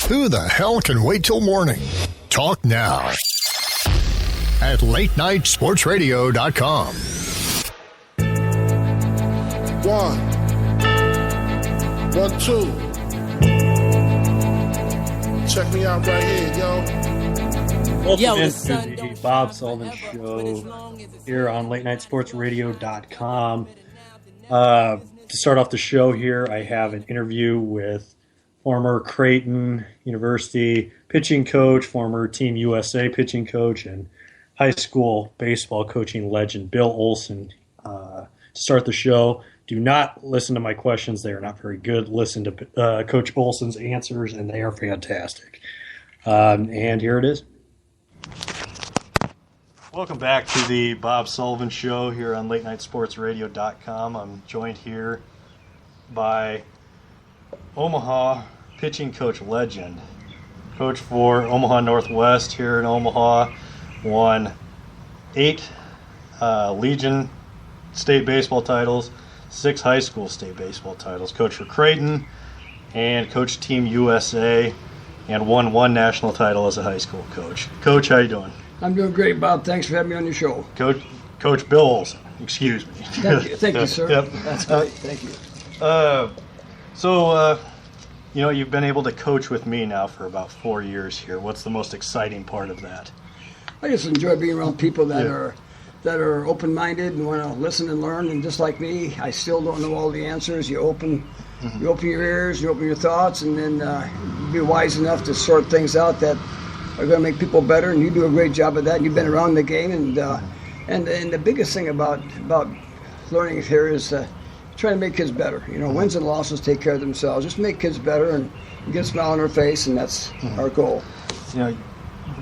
Who the hell can wait till morning? Talk now at latenightsportsradio.com. 1, 1, 2. Check me out right here, yo. Welcome into the Bob Sullivan Show here on latenightsportsradio.com. To start off the show here, I have an interview with former Creighton University pitching coach, former Team USA pitching coach, and high school baseball coaching legend Bill Olson. To start the show, do not listen to my questions. They are not very good. Listen to Coach Olson's answers, and they are fantastic. And here it is. Welcome back to the Bob Sullivan Show here on latenightsportsradio.com. I'm joined here by Omaha pitching coach legend. Coach for Omaha Northwest here in Omaha. Won 8 Legion state baseball titles, 6 high school state baseball titles. Coach for Creighton and coached Team USA and won 1 national title as a high school coach. Coach, how you doing? I'm doing great, Bob. Thanks for having me on your show. Coach Bill Olson. Excuse me. Thank you, sir. Yep. That's great. Thank you. So, you've been able to coach with me now for about 4 years here. What's the most exciting part of that? I just enjoy being around people that are open-minded and want to listen and learn. And just like me, I still don't know all the answers. You open your ears, you open your thoughts, and then be wise enough to sort things out that are going to make people better. And you do a great job of that. You've been around the game, and the biggest thing about learning here is trying to make kids better. Wins and losses take care of themselves. Just make kids better and get a smile on their face, and that's our goal.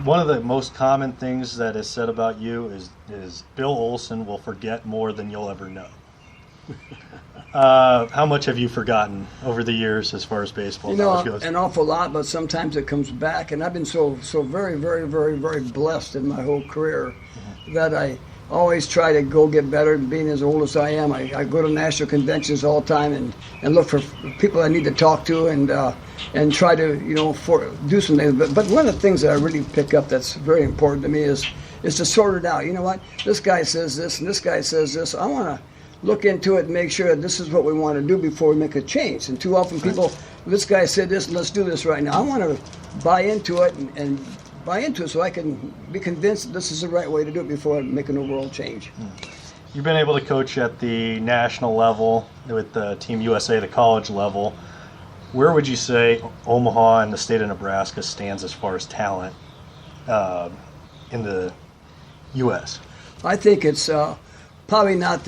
One of the most common things that is said about you is Bill Olson will forget more than you'll ever know. How much have you forgotten over the years as far as baseball knowledge goes? An awful lot, but sometimes it comes back. And I've been so very, very, very, very blessed in my whole career that I always try to go get better. And being as old as I am, I go to national conventions all the time and look for people I need to talk to and try to do some things. But one of the things that I really pick up that's very important to me is to sort it out. You know what? This guy says this and this guy says this. I want to look into it and make sure that this is what we want to do before we make a change. And too often people, this guy said this, let's do this right now. I want to buy into it and buy into it so I can be convinced that this is the right way to do it before I make an overall change. You've been able to coach at the national level with the Team USA, the college level. Where would you say Omaha and the state of Nebraska stands as far as talent in the U.S.? I think it's probably not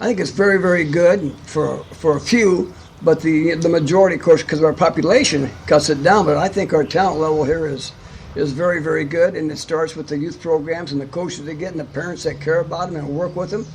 I think it's very, very good for a few, but the majority, of course, because of our population, cuts it down. But I think our talent level here is very, very good, and it starts with the youth programs and the coaches they get and the parents that care about them and work with them.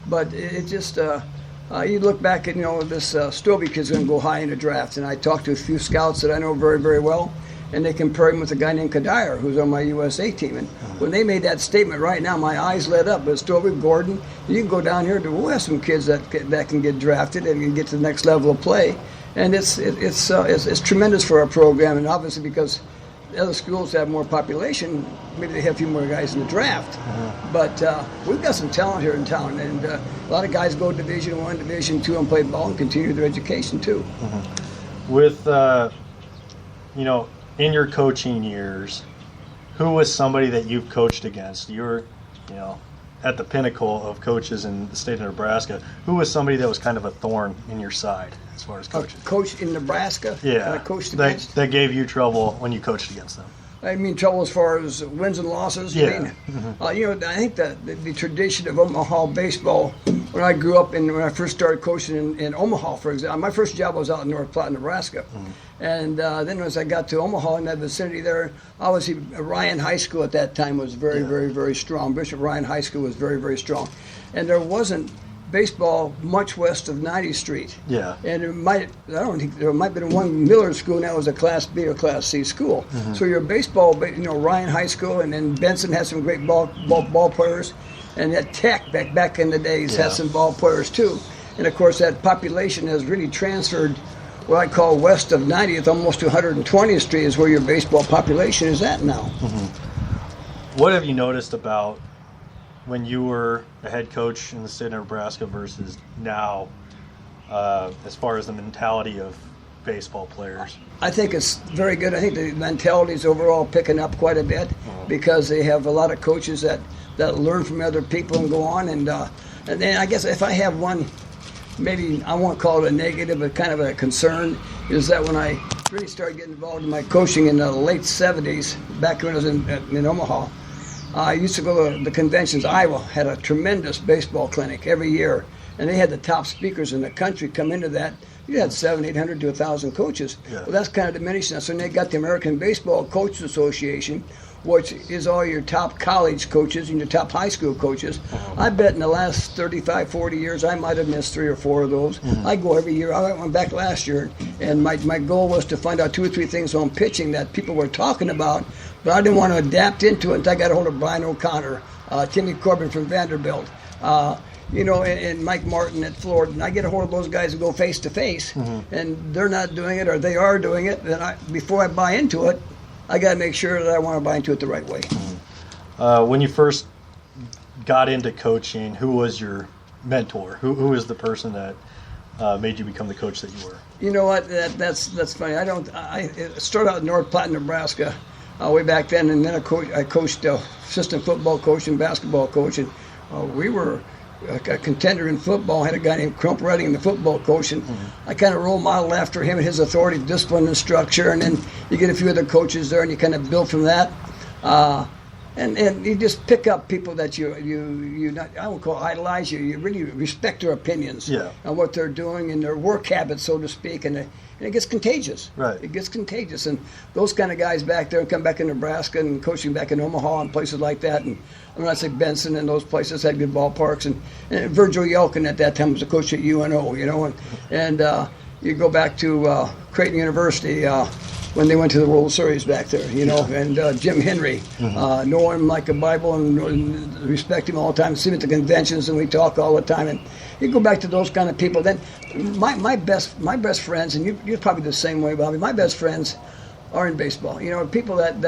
But it just, you look back at, this Stovey kid's going to go high in the draft, and I talked to a few scouts that I know very, very well, and they compare him with a guy named Kadire, who's on my USA team. And when they made that statement right now, my eyes lit up. But Stovey, Gordon, you can go down here to, we'll have some kids that can get drafted and can get to the next level of play. And it's tremendous for our program, and obviously because other schools have more population, maybe they have a few more guys in the draft. But we've got some talent here in town, and a lot of guys go Division I, Division II, and play ball and continue their education too. With in your coaching years, who was somebody that you've coached against? You're, at the pinnacle of coaches in the state of Nebraska. Who was somebody that was kind of a thorn in your side as far as coaching? Coach in Nebraska? Yeah, that gave you trouble when you coached against them. I mean, trouble as far as wins and losses. Yeah. I think that the tradition of Omaha baseball, when I grew up and when I first started coaching in Omaha, for example, my first job was out in North Platte, Nebraska. And then as I got to Omaha in that vicinity there, obviously Ryan High School at that time was very, very, very strong. Bishop Ryan High School was very, very strong. And there wasn't baseball much west of 90th Street. Yeah. And there might have been one Miller school, and that was a Class B or Class C school. So your baseball, Ryan High School, and then Benson had some great ball players, and that Tech back in the days had some ball players too. And of course that population has really transferred what I call west of 90th, almost to 120th Street is where your baseball population is at now. What have you noticed about when you were a head coach in the state of Nebraska versus now, as far as the mentality of baseball players? I think it's very good. I think the mentality is overall picking up quite a bit because they have a lot of coaches that learn from other people and go on. And then I guess if I have one, maybe I won't call it a negative, but kind of a concern, is that when I really started getting involved in my coaching in the late 70s, back when I was in Omaha, I used to go to the conventions. Iowa had a tremendous baseball clinic every year, and they had the top speakers in the country come into that. You had 700-800 to 1,000 coaches. Yeah. Well, that's kind of diminishing now. So they got the American Baseball Coaches Association, which is all your top college coaches and your top high school coaches. I bet in the last 35, 40 years, I might have missed 3 or 4 of those. I go every year. I went back last year, and my goal was to find out 2 or 3 things on pitching that people were talking about, but I didn't want to adapt into it until I got a hold of Brian O'Connor, Timmy Corbin from Vanderbilt, and Mike Martin at Florida. And I get a hold of those guys and go face to face, and they're not doing it or they are doing it. Then before I buy into it, I got to make sure that I want to buy into it the right way. When you first got into coaching, who was your mentor? Who was the person that made you become the coach that you were? You know what? That's funny. I started out in North Platte, Nebraska, way back then, and then I coached assistant football coach and basketball coach, and we were a contender in football. I had a guy named Crump Redding, the football coach, and I kind of role modeled after him and his authority, discipline, and structure. And then you get a few other coaches there, and you kind of build from that. And you just pick up people that you not, I won't call idolize you. You really respect their opinions and what they're doing and their work habits, so to speak, and it gets contagious. Right. It gets contagious, and those kind of guys back there come back in Nebraska and coaching back in Omaha and places like that. And when I say Benson and those places had good ballparks, and Virgil Yelkin at that time was the coach at UNO, and you go back to Creighton University. When they went to the World Series back there, and Jim Henry, know him like a Bible and respect him all the time, see him at the conventions, and we talk all the time. And you go back to those kind of people. Then my best friends, and you're probably the same way, Bobby. My best friends are in baseball. People that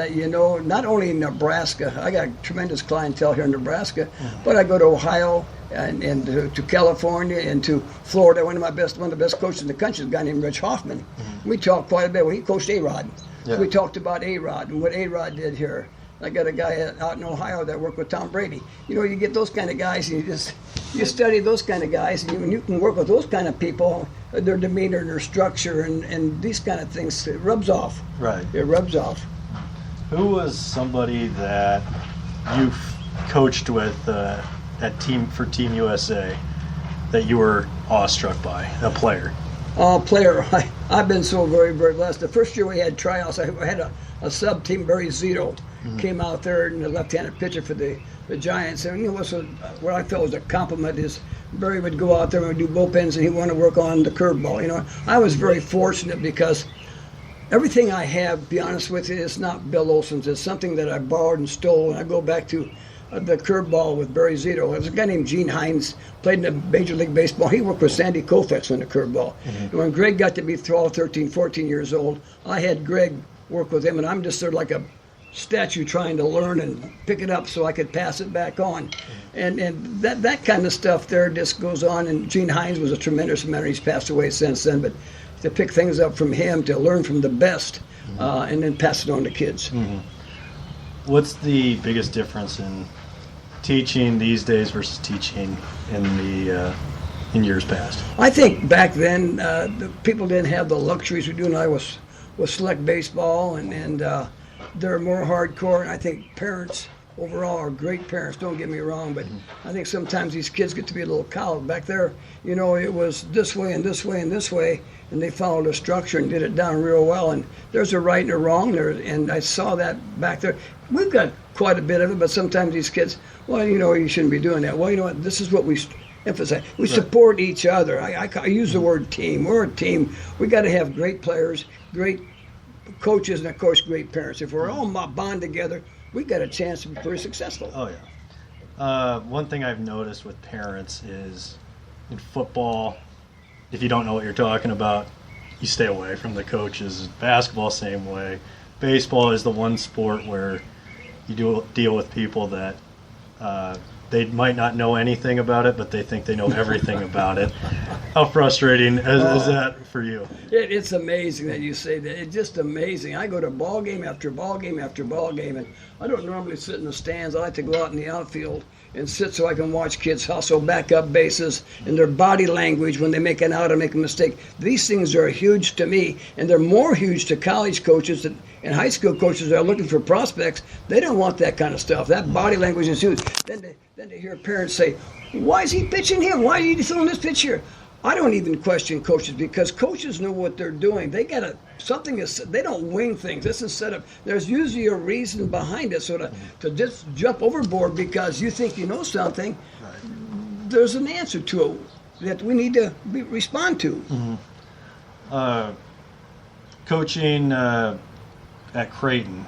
not only in Nebraska. I got tremendous clientele here in Nebraska, but I go to Ohio and to California and to Florida. One of the best coaches in the country is a guy named Rich Hoffman. We talked quite a bit. Well, he coached A-Rod. So we talked about A-Rod and what A-Rod did here. I got a guy out in Ohio that worked with Tom Brady. You get those kind of guys, and you study those kind of guys, and you can work with those kind of people, their demeanor, their structure, and these kind of things. It rubs off. Right. It rubs off. Who was somebody that you coached with at Team USA that you were awestruck by, a player? Player. I've been so very, very blessed. The first year we had tryouts, I had a sub-team, Barry Zito, came out there, and the left-handed pitcher for the Giants. And what I felt was a compliment is Barry would go out there and do bullpens, and he wanted to work on the curveball. I was very fortunate because everything I have, to be honest with you, is not Bill Olson's. It's something that I borrowed and stole, and I go back to the curveball with Barry Zito. There was a guy named Gene Hines, played in the Major League Baseball. He worked with Sandy Koufax on the curveball. And when Greg got to be 12, 13, 14 years old, I had Greg work with him, and I'm just there like a statue trying to learn and pick it up so I could pass it back on. And that kind of stuff there just goes on. And Gene Hines was a tremendous mentor. He's passed away since then, but to pick things up from him, to learn from the best, and then pass it on to kids. What's the biggest difference in teaching these days versus teaching in years past? I think back then the people didn't have the luxuries we do now with select baseball, and they're more hardcore. And I think parents overall are great parents. Don't get me wrong, but I think sometimes these kids get to be a little cowed. Back there, it was this way and this way and this way, and they followed a structure and did it down real well. And there's a right and a wrong there, and I saw that back there. We've got quite a bit of it, but sometimes these kids, you shouldn't be doing that. Well, you know what? This is what we emphasize. We support each other. I use the word team. We're a team. We got to have great players, great coaches, and of course, great parents. If we're all bond together, we got a chance to be pretty successful. Oh yeah. One thing I've noticed with parents is in football, if you don't know what you're talking about, you stay away from the coaches. Basketball, same way. Baseball is the one sport where you deal with people that they might not know anything about it, but they think they know everything about it. How frustrating is that for you? It's amazing that you say that. It's just amazing. I go to ball game after ball game after ball game, and I don't normally sit in the stands. I like to go out in the outfield and sit so I can watch kids hustle, back up bases, and their body language when they make an out or make a mistake. These things are huge to me, and they're more huge to college coaches and high school coaches that are looking for prospects. They don't want that kind of stuff. That body language is huge. Then to hear parents say, why is he pitching here? Why are you throwing this pitch here? I don't even question coaches because coaches know what they're doing. They got they don't wing things. This is set up. There's usually a reason behind it. So to just jump overboard because you think you know something, there's an answer to it that we need to respond to. Mm-hmm. Coaching at Creighton,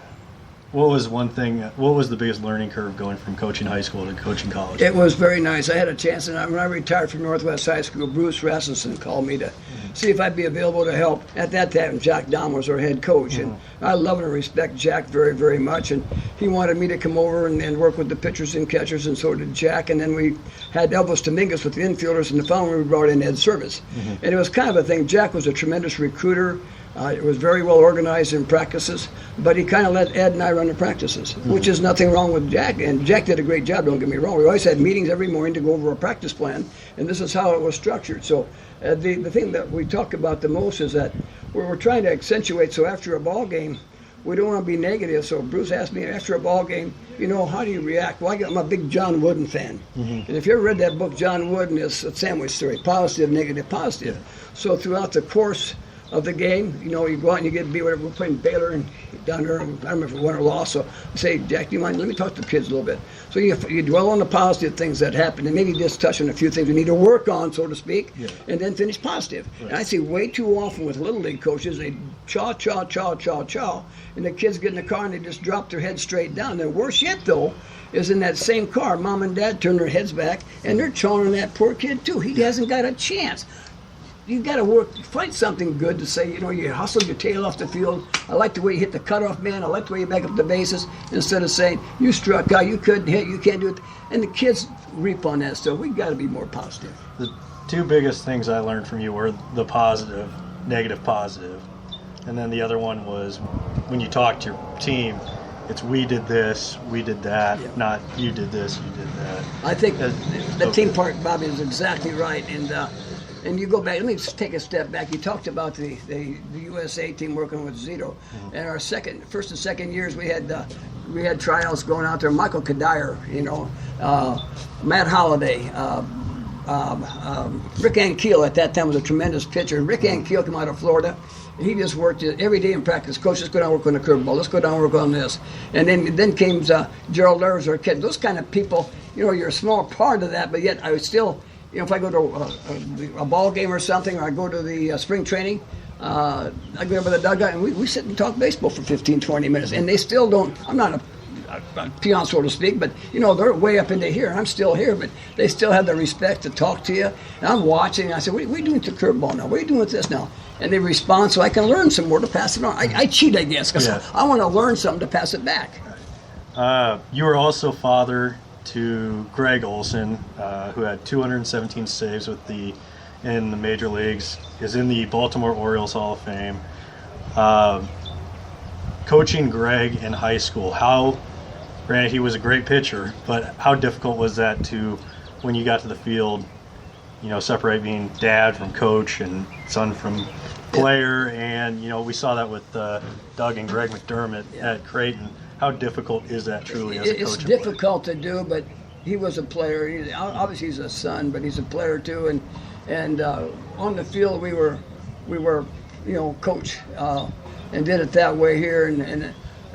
what was the biggest learning curve going from coaching high school to coaching college? It was very nice. I had a chance, and when I retired from Northwest High School, Bruce Rasmussen called me to see if I'd be available to help. At that time, Jack Dahm was our head coach, and I love and respect Jack very, very much, and he wanted me to come over and work with the pitchers and catchers, and so did Jack, and then we had Elvis Dominguez with the infielders, and the following we brought in Ed Service. And it was kind of a thing. Jack was a tremendous recruiter. It was very well organized in practices, but he kind of let Ed and I run the practices, which is nothing wrong with Jack. And Jack did a great job, don't get me wrong. We always had meetings every morning to go over a practice plan, and this is how it was structured. So the thing that we talk about the most is that we're trying to accentuate, so after a ball game, we don't want to be negative. So Bruce asked me after a ball game, how do you react? Well, I'm a big John Wooden fan. And if you ever read that book, John Wooden is a sandwich theory, positive, negative, positive. So throughout the course of the game, you go out and you get beat, whatever. We're playing Baylor and down there, and I don't remember if we won or lost. So I say, Jack, do you mind? Let me talk to the kids a little bit. So you dwell on the positive things that happen, and maybe just touch on a few things we need to work on, so to speak, and then finish positive. Right. And I see way too often with little league coaches, they chaw, and the kids get in the car and they just drop their head straight down. And worse yet, though, is in that same car, mom and dad turn their heads back, and they're chawing on that poor kid too. He hasn't got a chance. You've got to find something good to say, you hustled your tail off the field. I like the way you hit the cutoff man. I like the way you back up the bases, instead of saying, you struck out, you couldn't hit, you can't do it. And the kids reap on that stuff. We've got to be more positive. The two biggest things I learned from you were the positive, negative, positive. And then the other one was when you talk to your team, it's we did this, we did that, not you did this, you did that. I think the team part, Bobby, is exactly right. And you go back, let me just take a step back. You talked about the USA team working with Zito. And our first and second years, we had tryouts going out there. Michael Kadire, Matt Holliday, Rick Ankiel at that time was a tremendous pitcher. Rick Ankiel came out of Florida. He just worked every day in practice. Coach, let's go down and work on the curveball. Let's go down and work on this. And then came Gerald Lurs, our kid. Those kind of people, you're a small part of that, but yet I would still, if I go to a ball game or something, or I go to the spring training, I go over the dugout and we sit and talk baseball for 15, 20 minutes. And they still don't, I'm not a peon, so to speak, but they're way up into here, and I'm still here, but they still have the respect to talk to you. And I'm watching, and I say, what are you doing with the curveball now? What are you doing with this now? And they respond so I can learn some more to pass it on. I cheat, I guess, because I want to learn something to pass it back. You were also father to Greg Olson, who had 217 saves in the major leagues, is in the Baltimore Orioles Hall of Fame. Coaching Greg in high school, granted he was a great pitcher, but how difficult was that when you got to the field, separate being dad from coach and son from player, and we saw that with Doug and Greg McDermott at Creighton. How difficult is that truly as a coach? It's difficult to do, but he was a player. Obviously he's a son, but he's a player too. And on the field we were coach, and did it that way here.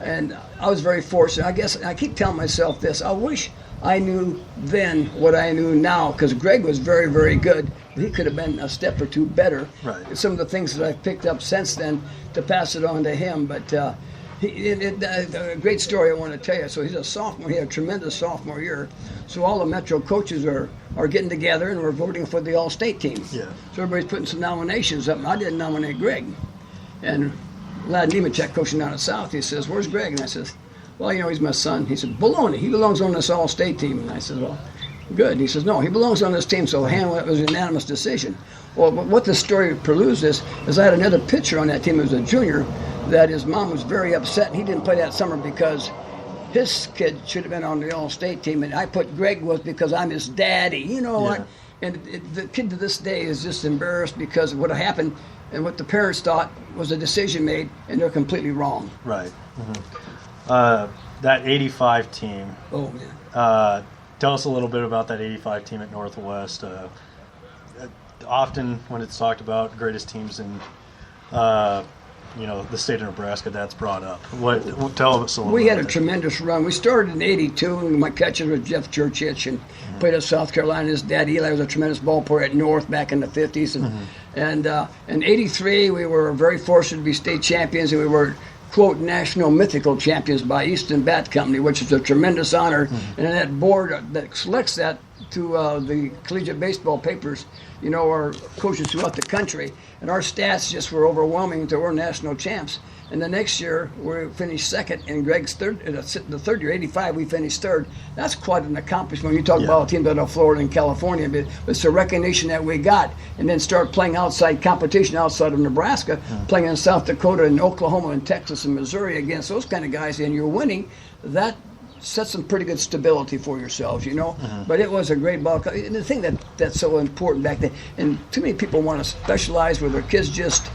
And I was very fortunate. I guess I keep telling myself this. I wish I knew then what I knew now, because Greg was very, very good. He could have been a step or two better. Right. Some of the things that I've picked up since then to pass it on to him, but. A great story I want to tell you. So he's a sophomore. He had a tremendous sophomore year. So all the Metro coaches are getting together and we're voting for the All-State team. Yeah. So everybody's putting some nominations up. And I didn't nominate Greg. And Lad Nemechek, coaching down at South, he says, "Where's Greg?" And I says, "Well, he's my son." He said, "Baloney. He belongs on this All-State team." And I said, "Well, good." And he says, "No, he belongs on this team." So it was a unanimous decision. Well, what the story preludes is I had another pitcher on that team who was a junior that his mom was very upset. He didn't play that summer because his kid should have been on the All-State team, and I put Greg was because I'm his daddy. You know what? And the kid to this day is just embarrassed because of what happened and what the parents thought was a decision made, and they're completely wrong. Right. Mm-hmm. That 85 team. Oh, man. Tell us a little bit about that 85 team at Northwest. Often when it's talked about greatest teams in the state of Nebraska, that's brought up. Tell us a little bit. We had a tremendous run. We started in '82, and my catcher was Jeff Churchich, and played at South Carolina. His dad, Eli, was a tremendous ball player at North back in the 50s. And in '83, we were very fortunate to be state champions, and we were, quote, national mythical champions by Easton Bat Company, which is a tremendous honor. And that board that selects that to the collegiate baseball papers, our coaches throughout the country. And our stats just were overwhelming to we're national champs. And the next year, we finished second, and Greg's third. The third year, '85, we finished third. That's quite an accomplishment. When you talk about teams out of Florida and California, but it's the recognition that we got, and then start playing outside competition outside of Nebraska, playing in South Dakota and Oklahoma and Texas and Missouri against those kind of guys, and you're winning. That sets some pretty good stability for yourselves, But it was a great ball. And the thing that's so important back then, and too many people want to specialize where their kids just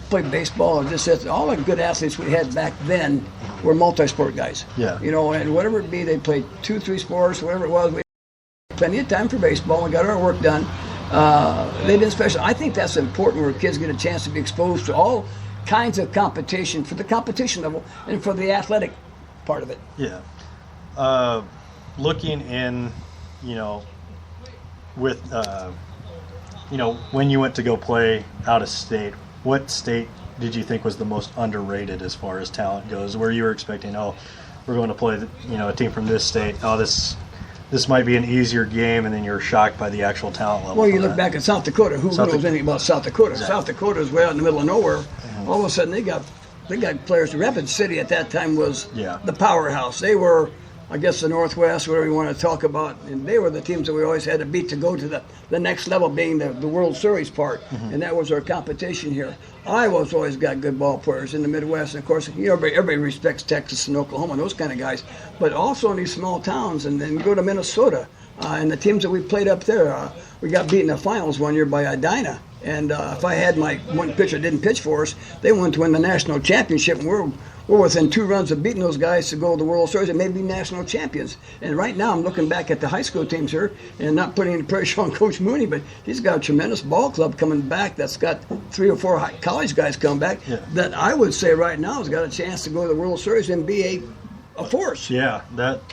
play baseball or just all the good athletes we had back then were multi-sport guys. Yeah. And whatever it be, they played 2-3 sports, whatever it was. We had plenty of time for baseball. We got our work done. They didn't specialize. I think that's important where kids get a chance to be exposed to all kinds of competition for the competition level and for the athletic part of it. Yeah. Looking in, with, when you went to go play out of state, what state did you think was the most underrated as far as talent goes? Where you were expecting, we're going to play, a team from this state. This might be an easier game, and then you're shocked by the actual talent level. Well, you look back at South Dakota. Who knows anything about South Dakota? Exactly. South Dakota is way out in the middle of nowhere. All of a sudden, they got players. Rapid City at that time was the powerhouse. They were, I guess, the Northwest, whatever you want to talk about, and they were the teams that we always had to beat to go to the next level, being the World Series part, and that was our competition here. Iowa's always got good ball players in the Midwest, and of course, everybody respects Texas and Oklahoma and those kind of guys, but also in these small towns, and then go to Minnesota, and the teams that we played up there, we got beat in the finals one year by Edina, and if I had my one pitcher that didn't pitch for us, they went to win the national championship, and we're within 2 runs of beating those guys to go to the World Series and maybe national champions. And right now, I'm looking back at the high school teams here and not putting any pressure on Coach Mooney, but he's got a tremendous ball club coming back that's got 3 or 4 college guys coming back that I would say right now has got a chance to go to the World Series and be a force. Yeah, that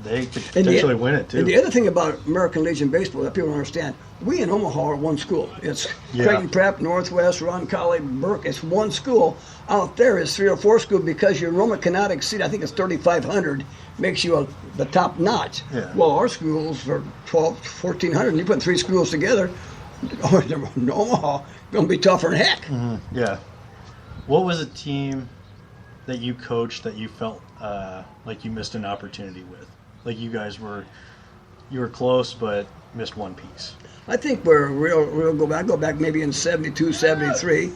they could potentially win it too. And the other thing about American Legion baseball that people don't understand, we in Omaha are one school. It's Creighton Prep, Northwest, Roncalli, Burke. It's one school. Out there is 3 or 4 schools because your enrollment cannot exceed, I think it's 3,500, makes you the top notch. Yeah. Well, our schools are 1,400, and you put 3 schools together, Omaha going to be tougher than heck. Mm-hmm. Yeah. What was a team that you coached that you felt like you missed an opportunity with? Like you were close but missed one piece. I think we're real go back. I go back maybe in 72, 73.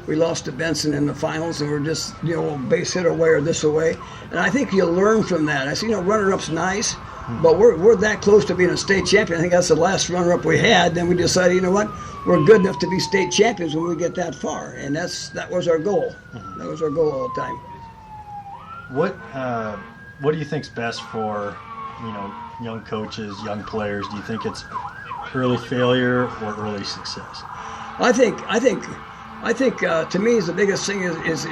We lost to Benson in the finals, and we're just base hit away or this away. And I think you learn from that. I see runner-up's nice, but we're that close to being a state champion. I think that's the last runner-up we had. Then we decided, we're good enough to be state champions when we get that far, and that was our goal. Mm-hmm. That was our goal all the time. What do you think's best for young coaches, young players? Do you think it's early failure or early success? I think to me is the biggest thing is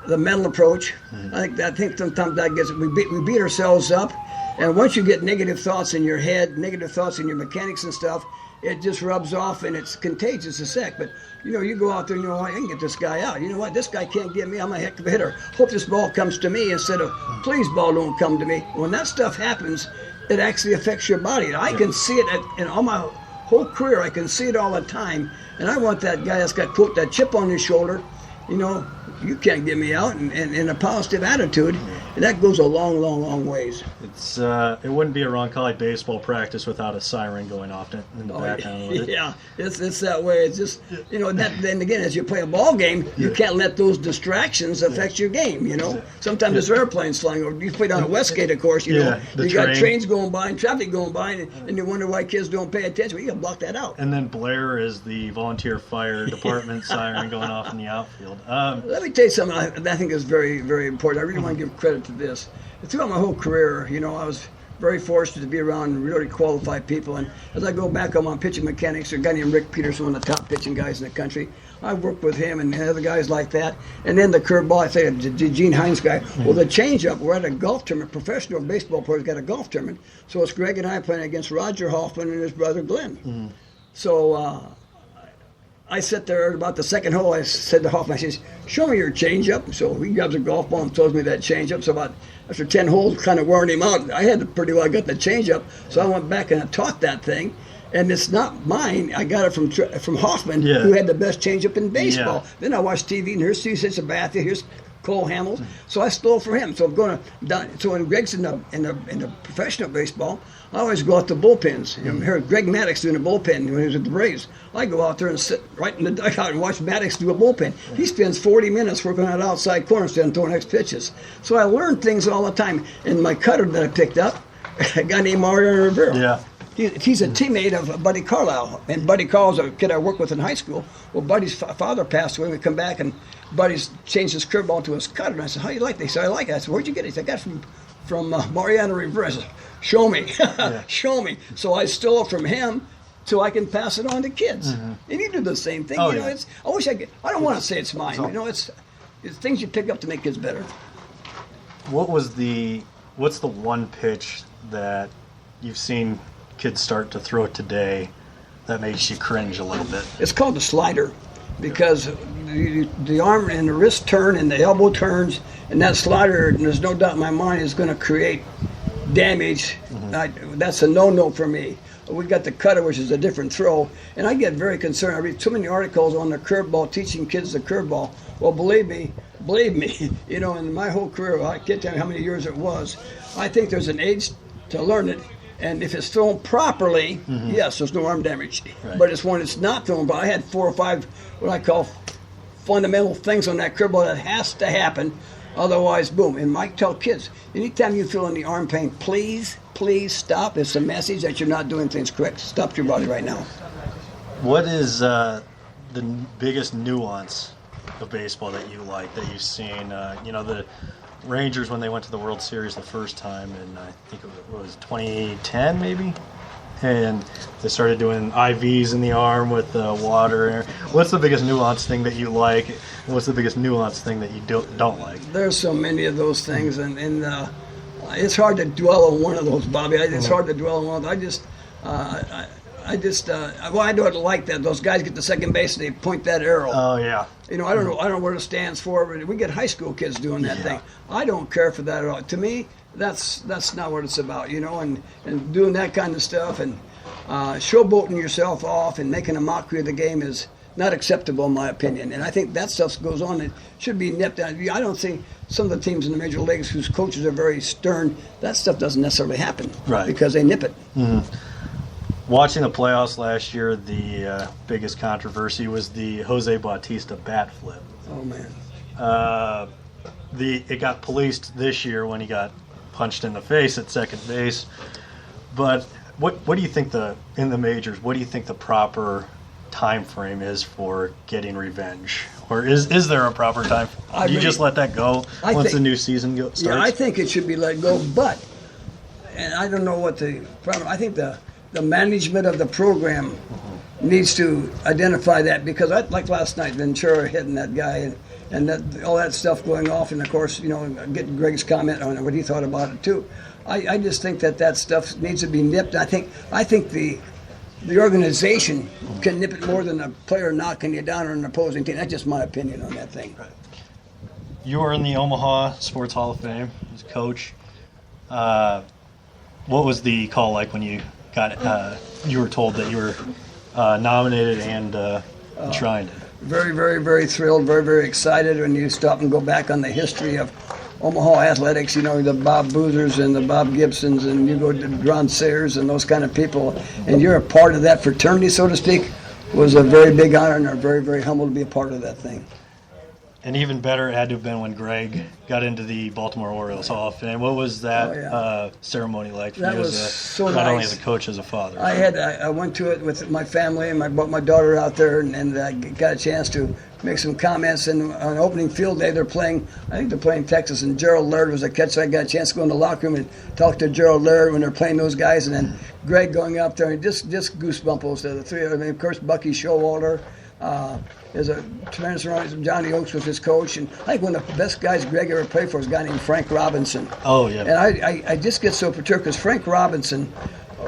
the mental approach. Mm-hmm. I think sometimes that gets we beat ourselves up, and once you get negative thoughts in your head, negative thoughts in your mechanics and stuff, it just rubs off and it's contagious a sec. But, you go out there and I can get this guy out. You know what? This guy can't get me. I'm a heck of a hitter. Hope this ball comes to me instead of please ball don't come to me. When that stuff happens, it actually affects your body. I can see it in all my whole career. I can see it all the time. And I want that guy that's got, quote, that chip on his shoulder. You can't get me out, and a positive attitude, and that goes a long, long, long ways. It wouldn't be a Roncalli baseball practice without a siren going off in the background. Yeah, it's that way. It's just then again, as you play a ball game, you can't let those distractions affect your game. Sometimes there's airplanes flying over. You play down at Westgate, of course. You got trains going by and traffic going by, and you wonder why kids don't pay attention. Well, you got to block that out. And then Blair is the volunteer fire department siren going off in the outfield. Let me tell you something I think is very, very important. I really want to give credit to this. Throughout my whole career, I was very fortunate to be around really qualified people. And as I go back on my pitching mechanics, there's a guy named Rick Peterson, one of the top pitching guys in the country. I worked with him and other guys like that. And then the curveball, I say, the Gene Hines guy. Well, the changeup, we're at a golf tournament. Professional baseball players got a golf tournament. So it's Greg and I playing against Roger Hoffman and his brother Glenn. So I sit there about the second hole. I said to Hoffman, I says, show me your changeup. So he grabs a golf ball and throws me that changeup. So about after 10 holes, kind of wearing him out, I had to pretty well got the changeup. So I went back and I taught that thing. And it's not mine. I got it from Hoffman, who had the best changeup in baseball. Yeah. Then I watched TV, and here's Steve Sabathia, here's Cole Hamels. So I stole from him. So I'm going to. So when Greg's in the professional baseball, I always go out to bullpens. I heard Greg Maddox doing a bullpen when he was at the Braves. I go out there and sit right in the dugout and watch Maddox do a bullpen. He spends 40 minutes working on that outside corner instead of throwing next pitches. So I learned things all the time. And my cutter that I picked up, a guy named Mariano Rivera. Yeah. He's a teammate of Buddy Carlisle, and Buddy Carlisle's a kid I worked with in high school. Well, Buddy's father passed away. We come back, and Buddy's changed his curveball to his cutter. And I said, "How do you like that?" He said, "I like it." I said, "Where'd you get it?" He said, "I got it from Mariano Rivera." I said, "Show me, show me." So I stole it from him, so I can pass it on to kids. And you do the same thing. It's. I wish I could. I don't want to say it's mine. It's things you pick up to make kids better. What's the one pitch that you've seen kids start to throw today that makes you cringe a little bit? It's called the slider because the arm and the wrist turn and the elbow turns, and that slider, there's no doubt in my mind, is going to create damage. That's a no-no for me. We got the cutter, which is a different throw, and I get very concerned. I read too many articles on the curveball, teaching kids the curveball. Well, believe me, in my whole career, I can't tell you how many years it was, I think there's an age to learn it. And if it's thrown properly, yes, there's no arm damage. Right. But it's when it's not thrown. But I had 4 or 5 what I call fundamental things on that curveball that has to happen. Otherwise, boom. And Mike tell kids, anytime you feel any arm pain, please stop. It's a message that you're not doing things correct. Stop your body right now. What is the biggest nuance of baseball that you like, that you've seen? The Rangers, when they went to the World Series the first time, and I think it was 2010 maybe, and they started doing IVs in the arm with water. What's the biggest nuance thing that you like? What's the biggest nuance thing that you don't like? There's so many of those things, and it's hard to dwell on one of those, Bobby. It's hard to dwell on one of those. I don't like that. Those guys get to second base and they point that arrow. Oh yeah. I don't know what it stands for, but we get high school kids doing that thing. I don't care for that at all. To me, that's not what it's about, and doing that kind of stuff and showboating yourself off and making a mockery of the game is not acceptable in my opinion. And I think that stuff goes on. It should be nipped out. I don't think some of the teams in the major leagues whose coaches are very stern, that stuff doesn't necessarily happen because they nip it. Watching the playoffs last year, the biggest controversy was the Jose Bautista bat flip. Oh, man. It got policed this year when he got punched in the face at second base. But what do you think in the majors, what do you think the proper time frame is for getting revenge? Or is there a proper time? Do you just let that go once the new season starts? Yeah, I think it should be let go, but, and I don't know what the problem, I think the management of the program needs to identify that, because like last night, Ventura hitting that guy and that all that stuff going off, and of course, getting Greg's comment on what he thought about it too. I just think that stuff needs to be nipped. I think the the organization can nip it more than a player knocking you down or an opposing team. That's just my opinion on that thing. Right. You were in the Omaha Sports Hall of Fame as coach. What was the call like when you got you were told that you were nominated and enshrined? Very, very, very thrilled, very, very excited when you stop and go back on the history of Omaha athletics, you know, the Bob Boozers and the Bob Gibsons, and you go to Ron Sayers and those kind of people, and you're a part of that fraternity, so to speak, was a very big honor, and I'm very, very humbled to be a part of that thing. And even better, it had to have been when Greg got into the Baltimore Orioles Hall of Fame. What was that ceremony like for That you was as so not nice. only as a coach, as a father? I went to it with my family, and I brought my daughter out there, and I got a chance to make some comments. And on opening field day, they're playing Texas, and Gerald Laird was a catcher. I got a chance to go in the locker room and talk to Gerald Laird when they're playing those guys, and then Greg going up there, and just goosebumpos. The three of them, of course, Bucky Showalter. There's a tremendous amount. Johnny Oakes was his coach, and I think one of the best guys Greg ever played for was a guy named Frank Robinson. Oh, yeah. And I just get so perturbed because Frank Robinson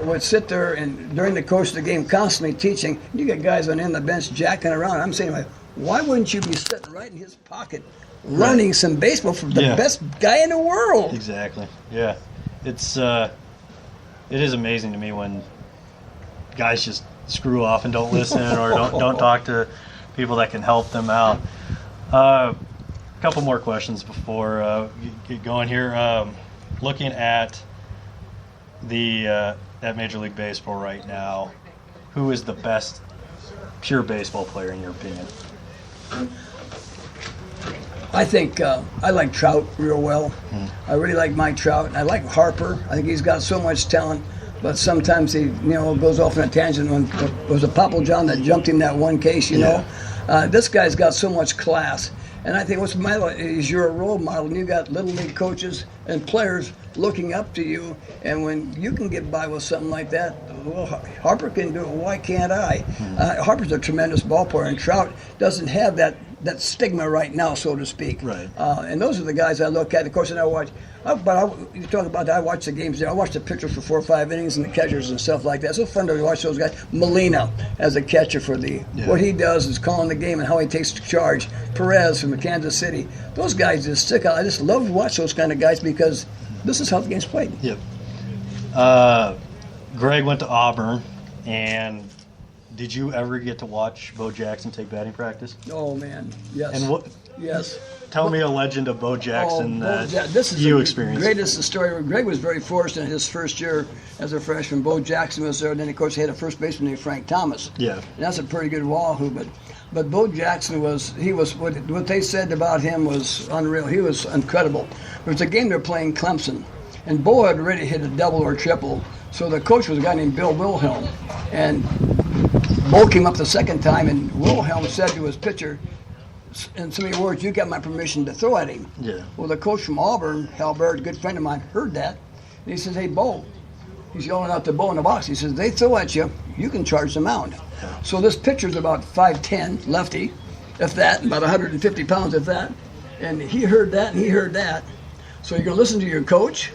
would sit there and during the course of the game constantly teaching. You get guys on the bench jacking around. I'm saying, why wouldn't you be sitting right in his pocket learning some baseball from the best guy in the world? Exactly. Yeah. It is amazing to me when guys just screw off and don't listen or don't talk to people that can help them out. A couple more questions before you get going here. Looking at at Major League Baseball right now, who is the best pure baseball player in your opinion? I think I like Trout real well. I really like Mike Trout. I like Harper. I think he's got so much talent. But sometimes he, goes off on a tangent. When it was a Popple John that jumped him that one case, you know. This guy's got so much class. And I think is you're a role model, and you got little league coaches and players looking up to you. And when you can get by with something like that, well, Harper can do it. Why can't I? Harper's a tremendous ball player, and Trout doesn't have that stigma right now, so to speak. Right. And those are the guys I look at. Of course, and I watch. You talk about that. I watch the games there. I watch the pitchers for 4 or 5 innings and the catchers and stuff like that. It's so fun to watch those guys. Molina as a catcher for what he does is calling the game and how he takes charge. Perez from Kansas City. Those guys just stick out. I just love to watch those kind of guys because this is how the game's played. Yep. Greg went to Auburn, and did you ever get to watch Bo Jackson take batting practice? Oh man, yes. And Yes. Tell me a legend of Bo Jackson this is you the experienced. Greatest story. Greg was very fortunate in his first year as a freshman. Bo Jackson was there, and then of course he had a first baseman named Frank Thomas. Yeah. And that's a pretty good wahoo, but Bo Jackson was what they said about him was unreal. He was incredible. There was a game they're playing Clemson, and Bo had already hit a double or triple. So the coach was a guy named Bill Wilhelm, and Bo came up the second time, and Wilhelm said to his pitcher, in so many words, you got my permission to throw at him. Yeah. Well, the coach from Auburn, Hal Baird, a good friend of mine, heard that. And he says, hey, Bo, he's yelling out to Bo in the box. He says, they throw at you, you can charge the mound. Yeah. So this pitcher's about 5'10", lefty, if that, about 150 pounds, if that. And he heard that, and he heard that. So you're going to listen to your coach,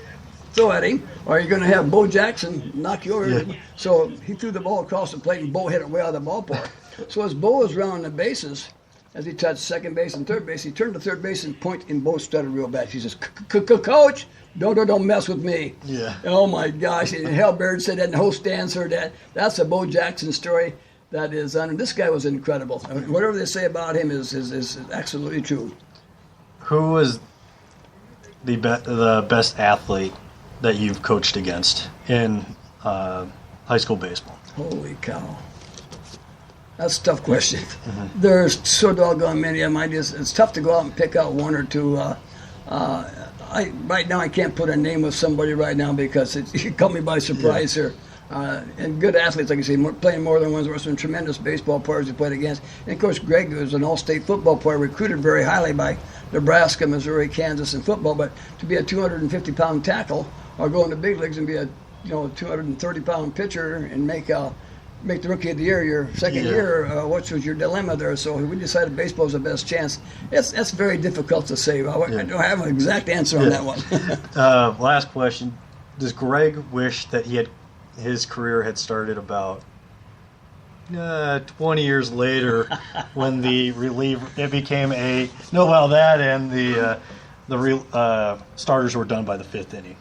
throw at him, or you're going to have Bo Jackson knock you over. Yeah. So he threw the ball across the plate, and Bo hit it way out of the ballpark. So as Bo was rounding the bases, as he touched second base and third base, he turned to third base and pointed, and Bo stuttered real bad. He says, Coach, don't mess with me. Yeah. Oh, my gosh. And Hal Baird said that, and the whole stands heard that. That's a Bo Jackson story that is, this guy was incredible. I mean, whatever they say about him is absolutely true. Who was the best athlete that you've coached against in high school baseball? Holy cow. That's a tough question. Mm-hmm. There's so doggone many of them. It's tough to go out and pick out one or two. Right now I can't put a name with somebody right now because it caught me by surprise here. And good athletes, like I say, playing more than ones. There were some tremendous baseball players we played against. And of course, Greg was an all-state football player, recruited very highly by Nebraska, Missouri, Kansas in football. But to be a 250-pound tackle or go in the big leagues and be a 230-pound pitcher and make the Rookie of the Year your second year, what was your dilemma there? So we decided baseball was the best chance. That's very difficult to say. I don't have an exact answer on that one. Last question. Does Greg wish that his career had started about 20 years later when the reliever, it became that and the starters were done by the 5th inning.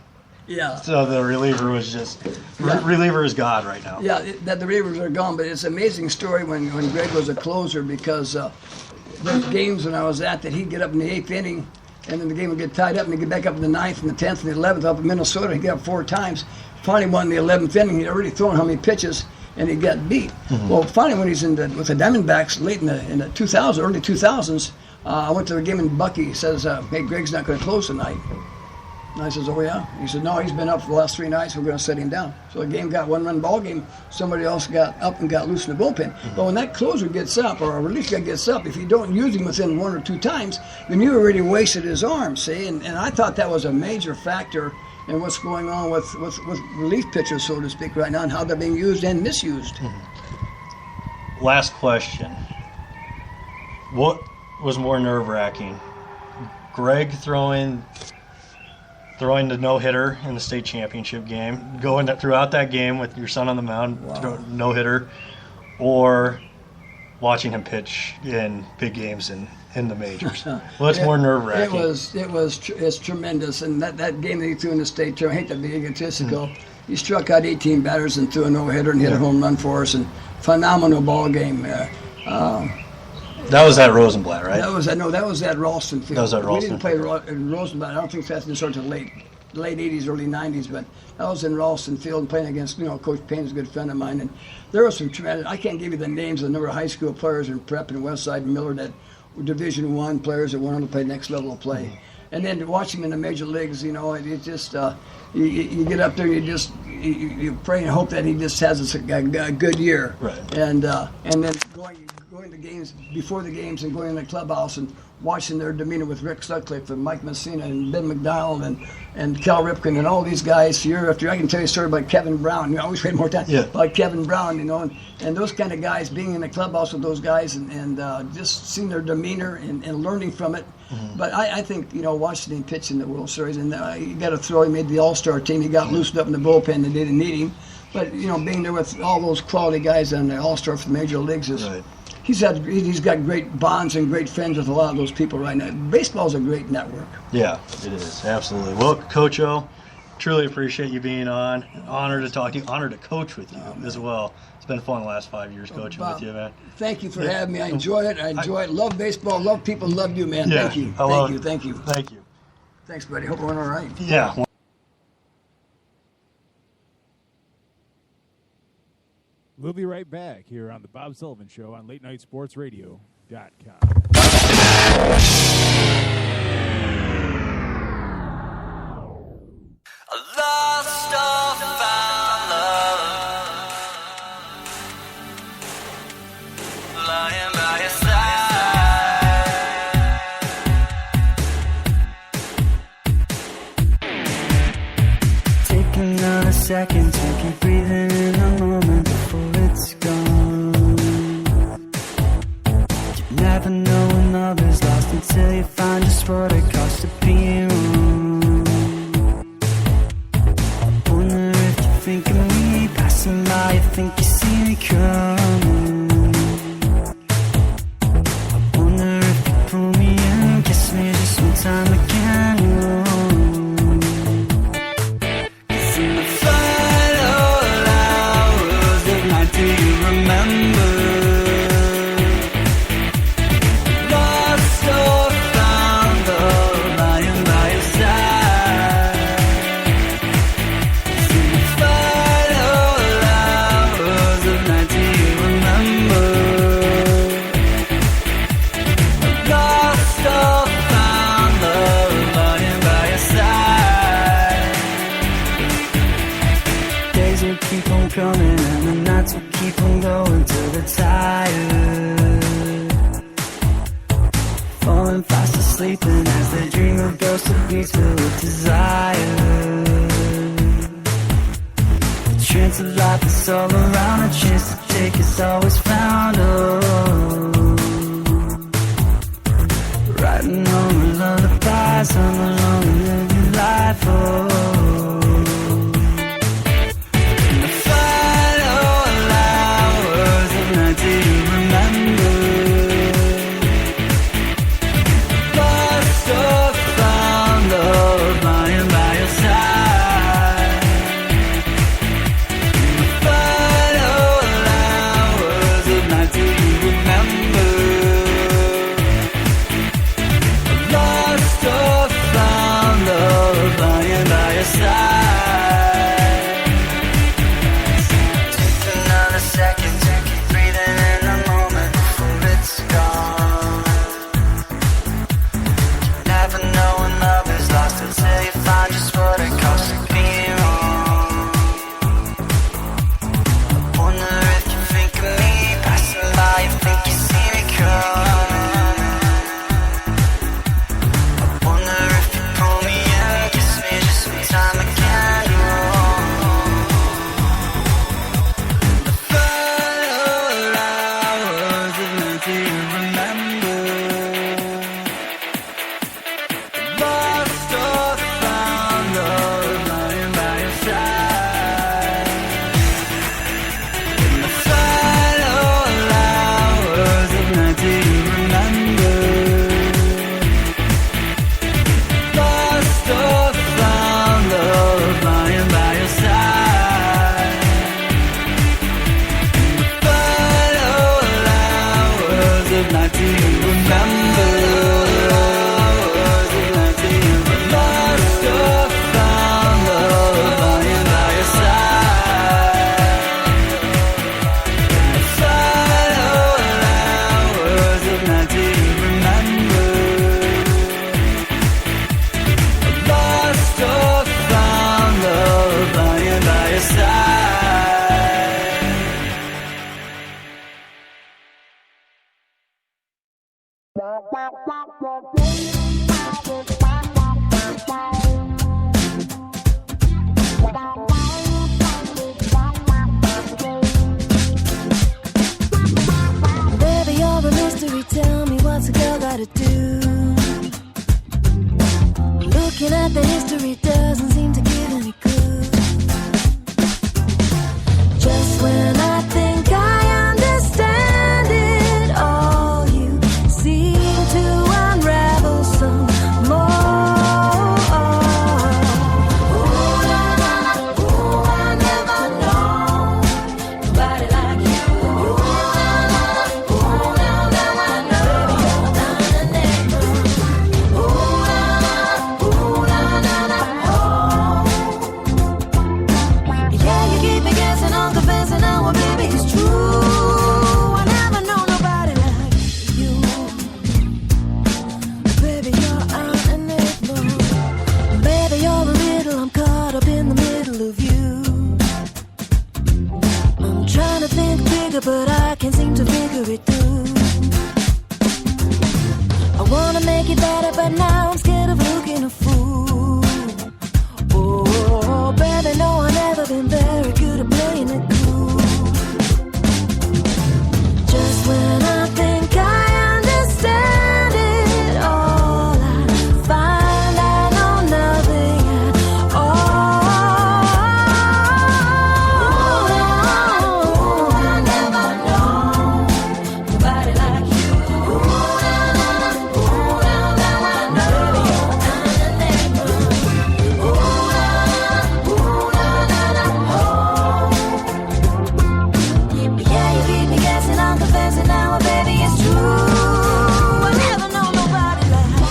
Yeah. So the reliever was just, reliever is God right now. Yeah, the relievers are gone, but it's an amazing story when Greg was a closer, because those games when I was at that he'd get up in the 8th inning and then the game would get tied up and he'd get back up in the 9th and the 10th and the 11th up in Minnesota. He'd get up 4 times. Finally won the 11th inning. He'd already thrown how many pitches and he got beat. Mm-hmm. Well, finally when he's with the Diamondbacks late in the early 2000s, I went to the game and Bucky says, hey, Greg's not going to close tonight. And I says, oh yeah? He said, no, he's been up for the last 3 nights. We're going to set him down. So the game got 1-run ball game. Somebody else got up and got loose in the bullpen. Mm-hmm. But when that closer gets up, or a relief guy gets up, if you don't use him within 1 or 2 times, then you already wasted his arm, see? And I thought that was a major factor in what's going on with relief pitchers, so to speak, right now, and how they're being used and misused. Mm-hmm. Last question. What was more nerve-wracking? Greg throwing the no-hitter in the state championship game, going throughout that game with your son on the mound, no-hitter, or watching him pitch in big games in the majors? What's more nerve-wracking? It's tremendous, and that game that he threw in the state tournament, I hate to be egotistical, he struck out 18 batters and threw a no-hitter and hit a home run for us, and phenomenal ball game. That was at Rosenblatt, right? That was at Ralston Field. That was at Ralston. We didn't play in Rosenblatt. I don't think that's in sort of late 80s, early 90s, but that was in Ralston Field and playing against, Coach Payne's a good friend of mine. And there were some tremendous, I can't give you the names of the number of high school players in Prep and Westside and Miller that were Division I players that went on to play next level of play. Mm-hmm. And then to watch him in the major leagues, it just, you get up there, you pray and hope that he just has a good year. Right. And then going to games, before the games, and going in the clubhouse and watching their demeanor with Rick Sutcliffe and Mike Messina and Ben McDonald and Cal Ripken and all these guys year after year. I can tell you a story about Kevin Brown. I always wait more time about Kevin Brown, and those kind of guys, being in the clubhouse with those guys and just seeing their demeanor and learning from it. Mm-hmm. But I think, watching him pitch in the World Series, and you got to throw, he made the All-Star team. He got loosened up in the bullpen. They didn't need him. But, being there with all those quality guys on the All-Star for the major leagues is... Right. He's got great bonds and great friends with a lot of those people right now. Baseball's a great network. Yeah, it is. Absolutely. Well, Coach O, truly appreciate you being on. Honor to talk to you. Honor to coach with you as well. It's been fun the last 5 years coaching Bob, with you, man. Thank you for having me. I enjoy it. I enjoy it. Love baseball. Love people. Love you, man. Yeah, thank you. Thank you. Thanks, buddy. Hope we're all right. Yeah. We'll be right back here on the Bob Sullivan Show on LateNightSportsRadio.com. Lost or found love, lying by your side. Take another second to keep breathing in the moment before it's gone. You never know when love is lost until you find just what it costs to be wrong. I wonder if you think of me passing by, you think you see me coming. I wonder if you pull me in, kiss me just one time again. Cause in the final hours of night, do you remember? Lost or found, love lying by your side. Cause in the final hours of night, do you remember? Lost or found, love lying by your side. Days will keep on coming and the nights will keep on going till they're tired. Falling fast asleep and as they dream of ghosts of beats filled with desire. The chance of life is all around, a chance to take is always found. Oh, writing on the lullabies on the lonely living life. Oh, in the final hours of Lost or found, love lying by your side. In the final hours of night, do you remember? Lost or found, love lying by your side. In the final hours of night, do you remember? Baby, you're a mystery. Tell me what's a girl gotta do? Looking at the history doesn't seem to give any clue. Just when I think I understand it all, you seem to unravel some more. Ooh, la, la, la, ooh, I never know nobody like you. Ooh, la, la, la, ooh, now I know you're an enigma. Ooh, la, la, ooh, la, la, la, oh. Yeah, you keep me guessing, I'm confessing now, well, baby, it's true. I never know nobody like you. Baby, you're an enigma. Baby, you're a riddle, I'm caught up in the middle of you. I'm trying to think bigger, but I can't seem to figure it through. I wanna make it better, but now I'm scared of looking a fool. Oh, baby, no, I've never been very good at playing it cool. Just when I think I understand it all, I find I know nothing at all. I never know nobody like you. Ooh, na, na, na, ooh, now I know you're an enigma. Ooh, na, na, na, oh. Yeah, you keep me guessing, I'm confessing now, baby, it's true. I never know nobody like you.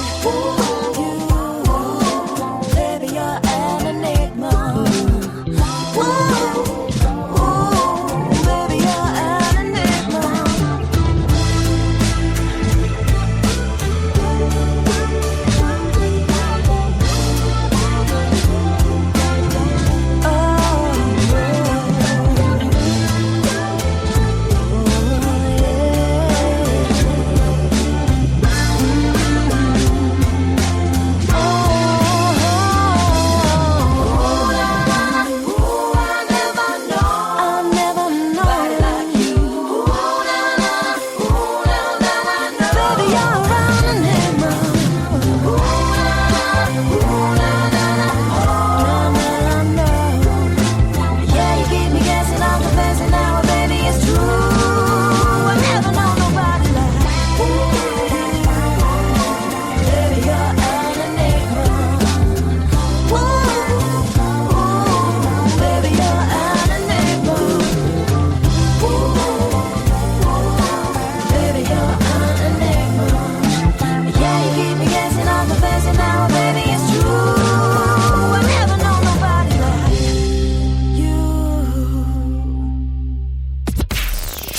Baby, you're an enigma. Ooh, baby, you're an enigma.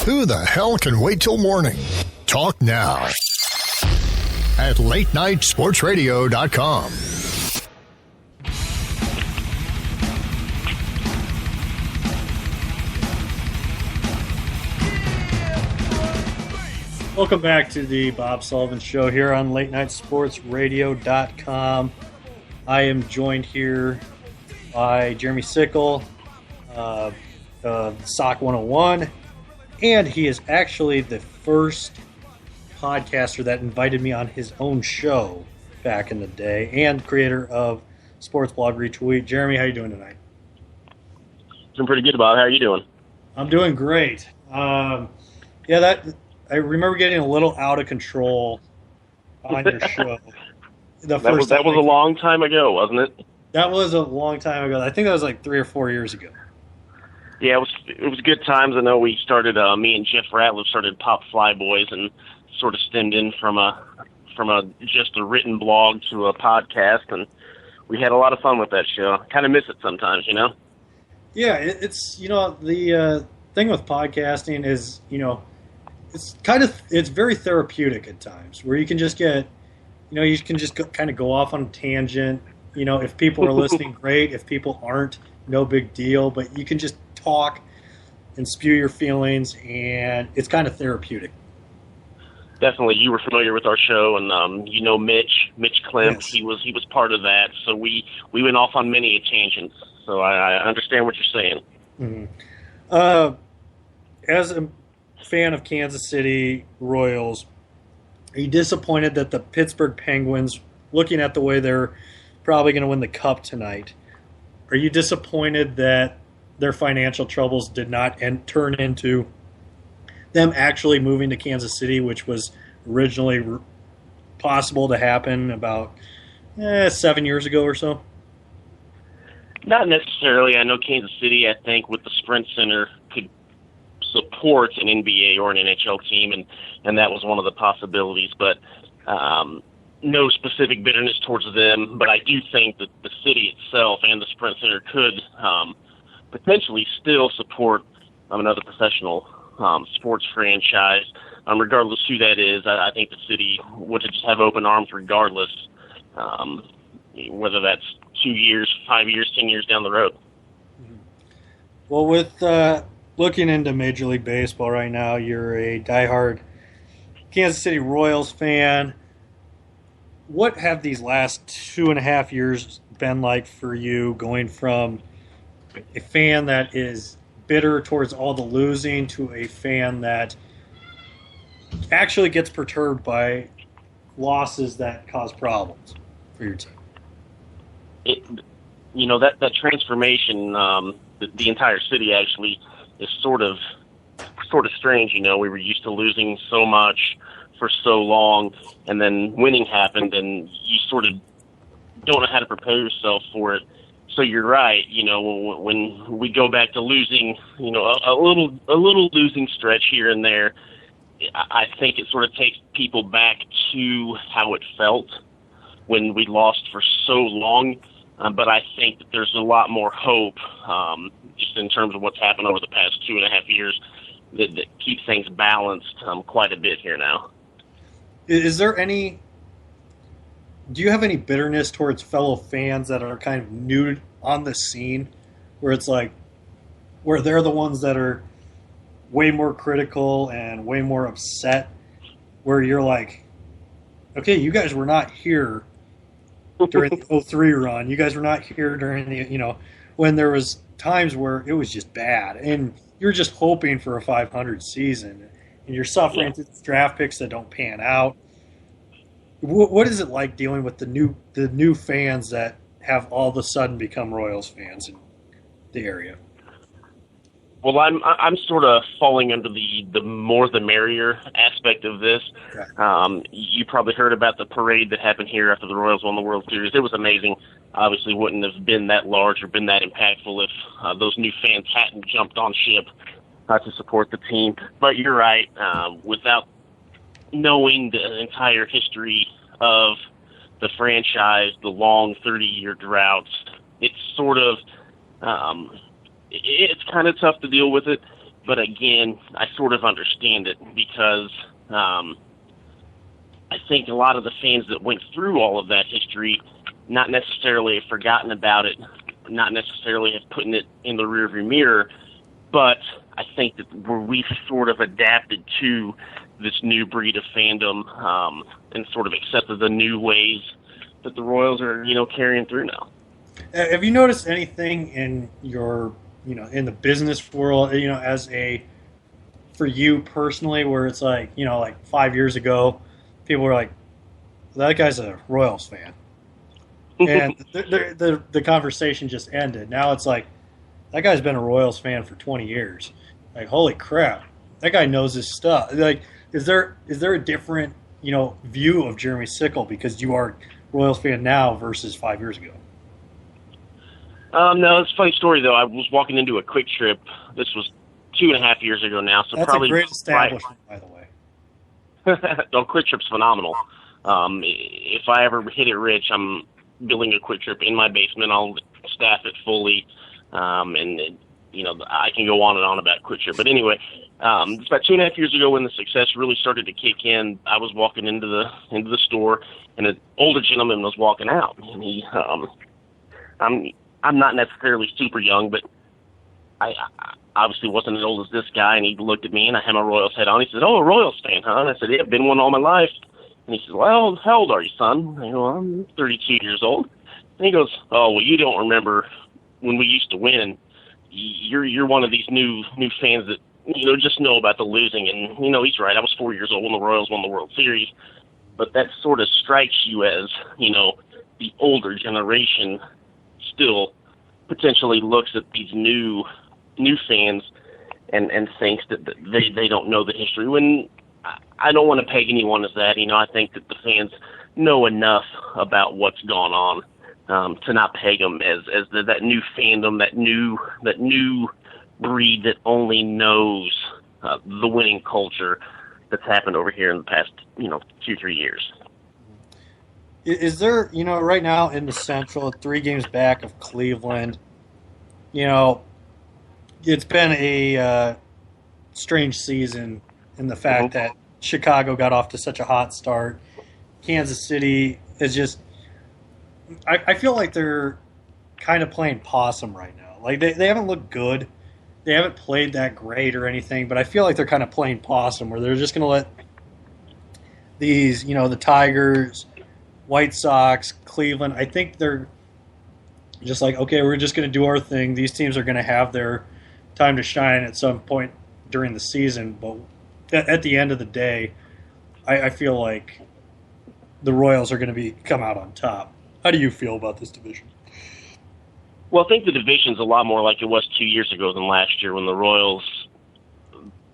Who the hell can wait till morning? Talk now at latenightsportsradio.com. Welcome back to the Bob Sullivan Show here on latenightsportsradio.com. I am joined here by Jeremy Sickle, Sock 101, and he is actually the first podcaster that invited me on his own show. back in the day, and creator of sports blog Retweet. Jeremy, how you doing tonight? Doing pretty good, Bob. How are you doing? I'm doing great. That I remember getting a little out of control on your show. That was a long time ago, wasn't it? That was a long time ago. I think that was like 3 or 4 years ago. Yeah, it was good times. I know we started. Me and Jeff Ratliff started Pop Fly Boys, and sort of stemmed in from just a written blog to a podcast, and we had a lot of fun with that show. I kind of miss it sometimes, you know. Yeah, it's the thing with podcasting is it's very therapeutic at times, where you can just get you can just kind of go off on a tangent. If people are listening, great. If people aren't, no big deal. But you can just talk and spew your feelings, and it's kind of therapeutic. Definitely, you were familiar with our show, and Mitch Klemp. Yes. He was part of that. So we went off on many tangents. So I understand what you're saying. Mm-hmm. As a fan of Kansas City Royals, are you disappointed that the Pittsburgh Penguins, looking at the way they're probably going to win the Cup tonight, are you disappointed that their financial troubles did not turn into them actually moving to Kansas City, which was originally possible to happen about 7 years ago or so? Not necessarily. I know Kansas City, I think, with the Sprint Center could support an NBA or an NHL team, and that was one of the possibilities. But no specific bitterness towards them. But I do think that the city itself and the Sprint Center could potentially still support another professional sports franchise, regardless who that is. I think the city would just have open arms regardless, whether that's 2 years, 5 years, 10 years down the road. Well, with looking into Major League Baseball right now, you're a diehard Kansas City Royals fan. What have these last 2.5 years been like for you, going from a fan that is bitter towards all the losing to a fan that actually gets perturbed by losses that cause problems for your team? That transformation, the entire city actually is sort of strange. We were used to losing so much for so long, and then winning happened, and you sort of don't know how to prepare yourself for it. So you're right. When we go back to losing, a little losing stretch here and there, I think it sort of takes people back to how it felt when we lost for so long. But I think that there's a lot more hope, just in terms of what's happened over the past 2.5 years, that keeps things balanced quite a bit here now. Is there any? Do you have any bitterness towards fellow fans that are kind of new on the scene, where it's like, where they're the ones that are way more critical and way more upset, where you're like, okay, you guys were not here during the 03 run. You guys were not here during the, when there was times where it was just bad, and you're just hoping for a 500 season, and you're suffering through draft picks that don't pan out. What is it like dealing with the new fans that have all of a sudden become Royals fans in the area? Well, I'm sort of falling under the more the merrier aspect of this. Okay. You probably heard about the parade that happened here after the Royals won the World Series. It was amazing. Obviously wouldn't have been that large or been that impactful if those new fans hadn't jumped on ship to support the team. But you're right. Without knowing the entire history of the franchise, the long 30-year droughts, it's sort of it's kind of tough to deal with it. But again, I sort of understand it, because I think a lot of the fans that went through all of that history not necessarily have forgotten about it, not necessarily have put it in the rearview mirror, but I think that we've sort of adapted to this new breed of fandom, and sort of accepted the new ways that the Royals are, carrying through now. Have you noticed anything in your, in the business world, for you personally, where it's like, like 5 years ago, people were like, that guy's a Royals fan. And the conversation just ended. Now it's like, that guy's been a Royals fan for 20 years. Like, holy crap, that guy knows his stuff. Like, is there a different, view of Jeremy Sickle because you are a Royals fan now versus 5 years ago? No, it's a funny story, though. I was walking into a Quick Trip. This was 2.5 years ago now. So that's probably a great establishment, by the way. No, Quick Trip's phenomenal. If I ever hit it rich, I'm building a Quick Trip in my basement. I'll staff it fully, and I can go on and on about Quick Trip. But anyway, it's about 2.5 years ago when the success really started to kick in. I was walking into the store, and an older gentleman was walking out, and he, I'm not necessarily super young, but I obviously wasn't as old as this guy, and he looked at me, and I had my Royals hat on. He said, "Oh, a Royals fan, huh?" And I said, "Yeah, been one all my life." And he said, "Well, how old are you, son?" I go, "I'm 32 years old." And he goes, "Oh, well, you don't remember when we used to win. You're one of these new fans that, just know about the losing." And, he's right. I was 4 years old when the Royals won the World Series. But that sort of strikes you as, the older generation still potentially looks at these new fans and thinks that they don't know the history. When I don't want to peg anyone as that. I think that the fans know enough about what's gone on to not peg them as that new fandom, that new breed that only knows the winning culture that's happened over here in the past 2-3 years. Is there, right now in the Central, 3 games back of Cleveland, it's been a strange season in the fact that Chicago got off to such a hot start. Kansas City is just, I feel like they're kind of playing possum right now. Like, they haven't looked good. They haven't played that great or anything, but I feel like they're kind of playing possum where they're just going to let these, the Tigers, White Sox, Cleveland, I think they're just like, okay, we're just going to do our thing. These teams are going to have their time to shine at some point during the season, but at the end of the day, I feel like the Royals are going to come out on top. How do you feel about this division? Well, I think the division's a lot more like it was 2 years ago than last year when the Royals,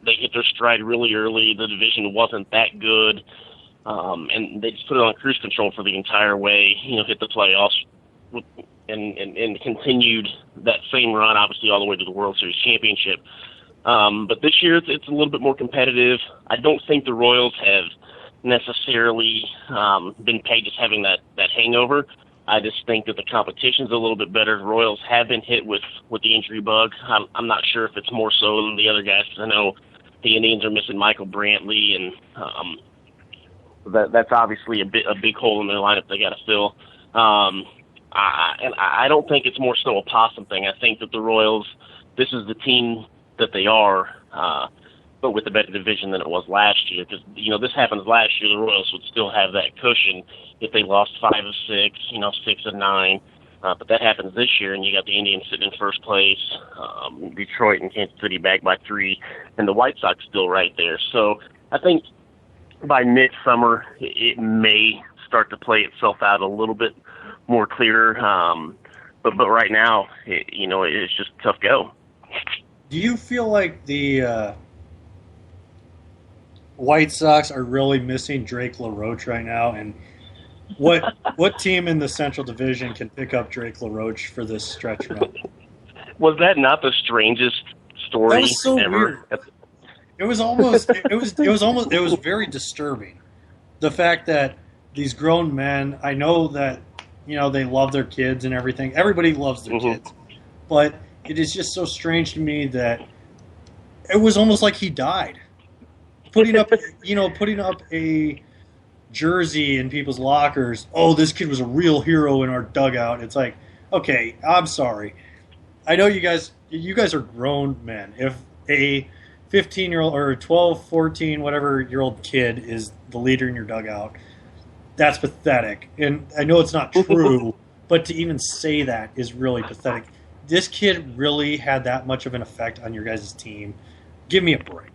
they hit their stride really early. The division wasn't that good, and they just put it on cruise control for the entire way, hit the playoffs and continued that same run, obviously, all the way to the World Series championship. But this year it's a little bit more competitive. I don't think the Royals have necessarily been pegged as having that hangover. I just think that the competition's a little bit better. The Royals have been hit with the injury bug. I'm not sure if it's more so than the other guys, because I know the Indians are missing Michael Brantley, and that's obviously a big hole in their lineup they got to fill. I don't think it's more so a possum thing. I think that the Royals, this is the team that they are, but with a better division than it was last year. Because, this happens last year, the Royals would still have that cushion if they lost 5 of 6, 6 of 9. But that happens this year, and you got the Indians sitting in first place, Detroit and Kansas City back by 3, and the White Sox still right there. So I think by midsummer, it may start to play itself out a little bit more clear. But right now, it's just a tough go. Do you feel like the White Sox are really missing Drake LaRoche right now? And what team in the Central Division can pick up Drake LaRoche for this stretch run? Was that not the strangest story that was so ever? Weird. It was almost it was very disturbing. The fact that these grown men, I know that they love their kids and everything. Everybody loves their kids. But it is just so strange to me that it was almost like he died. Putting up a jersey in people's lockers. Oh, this kid was a real hero in our dugout. It's like, okay, I'm sorry. I know you guys are grown men. If a 15-year-old or a 12, 14, whatever-year-old kid is the leader in your dugout, that's pathetic. And I know it's not true, but to even say that is really pathetic. This kid really had that much of an effect on your guys' team. Give me a break.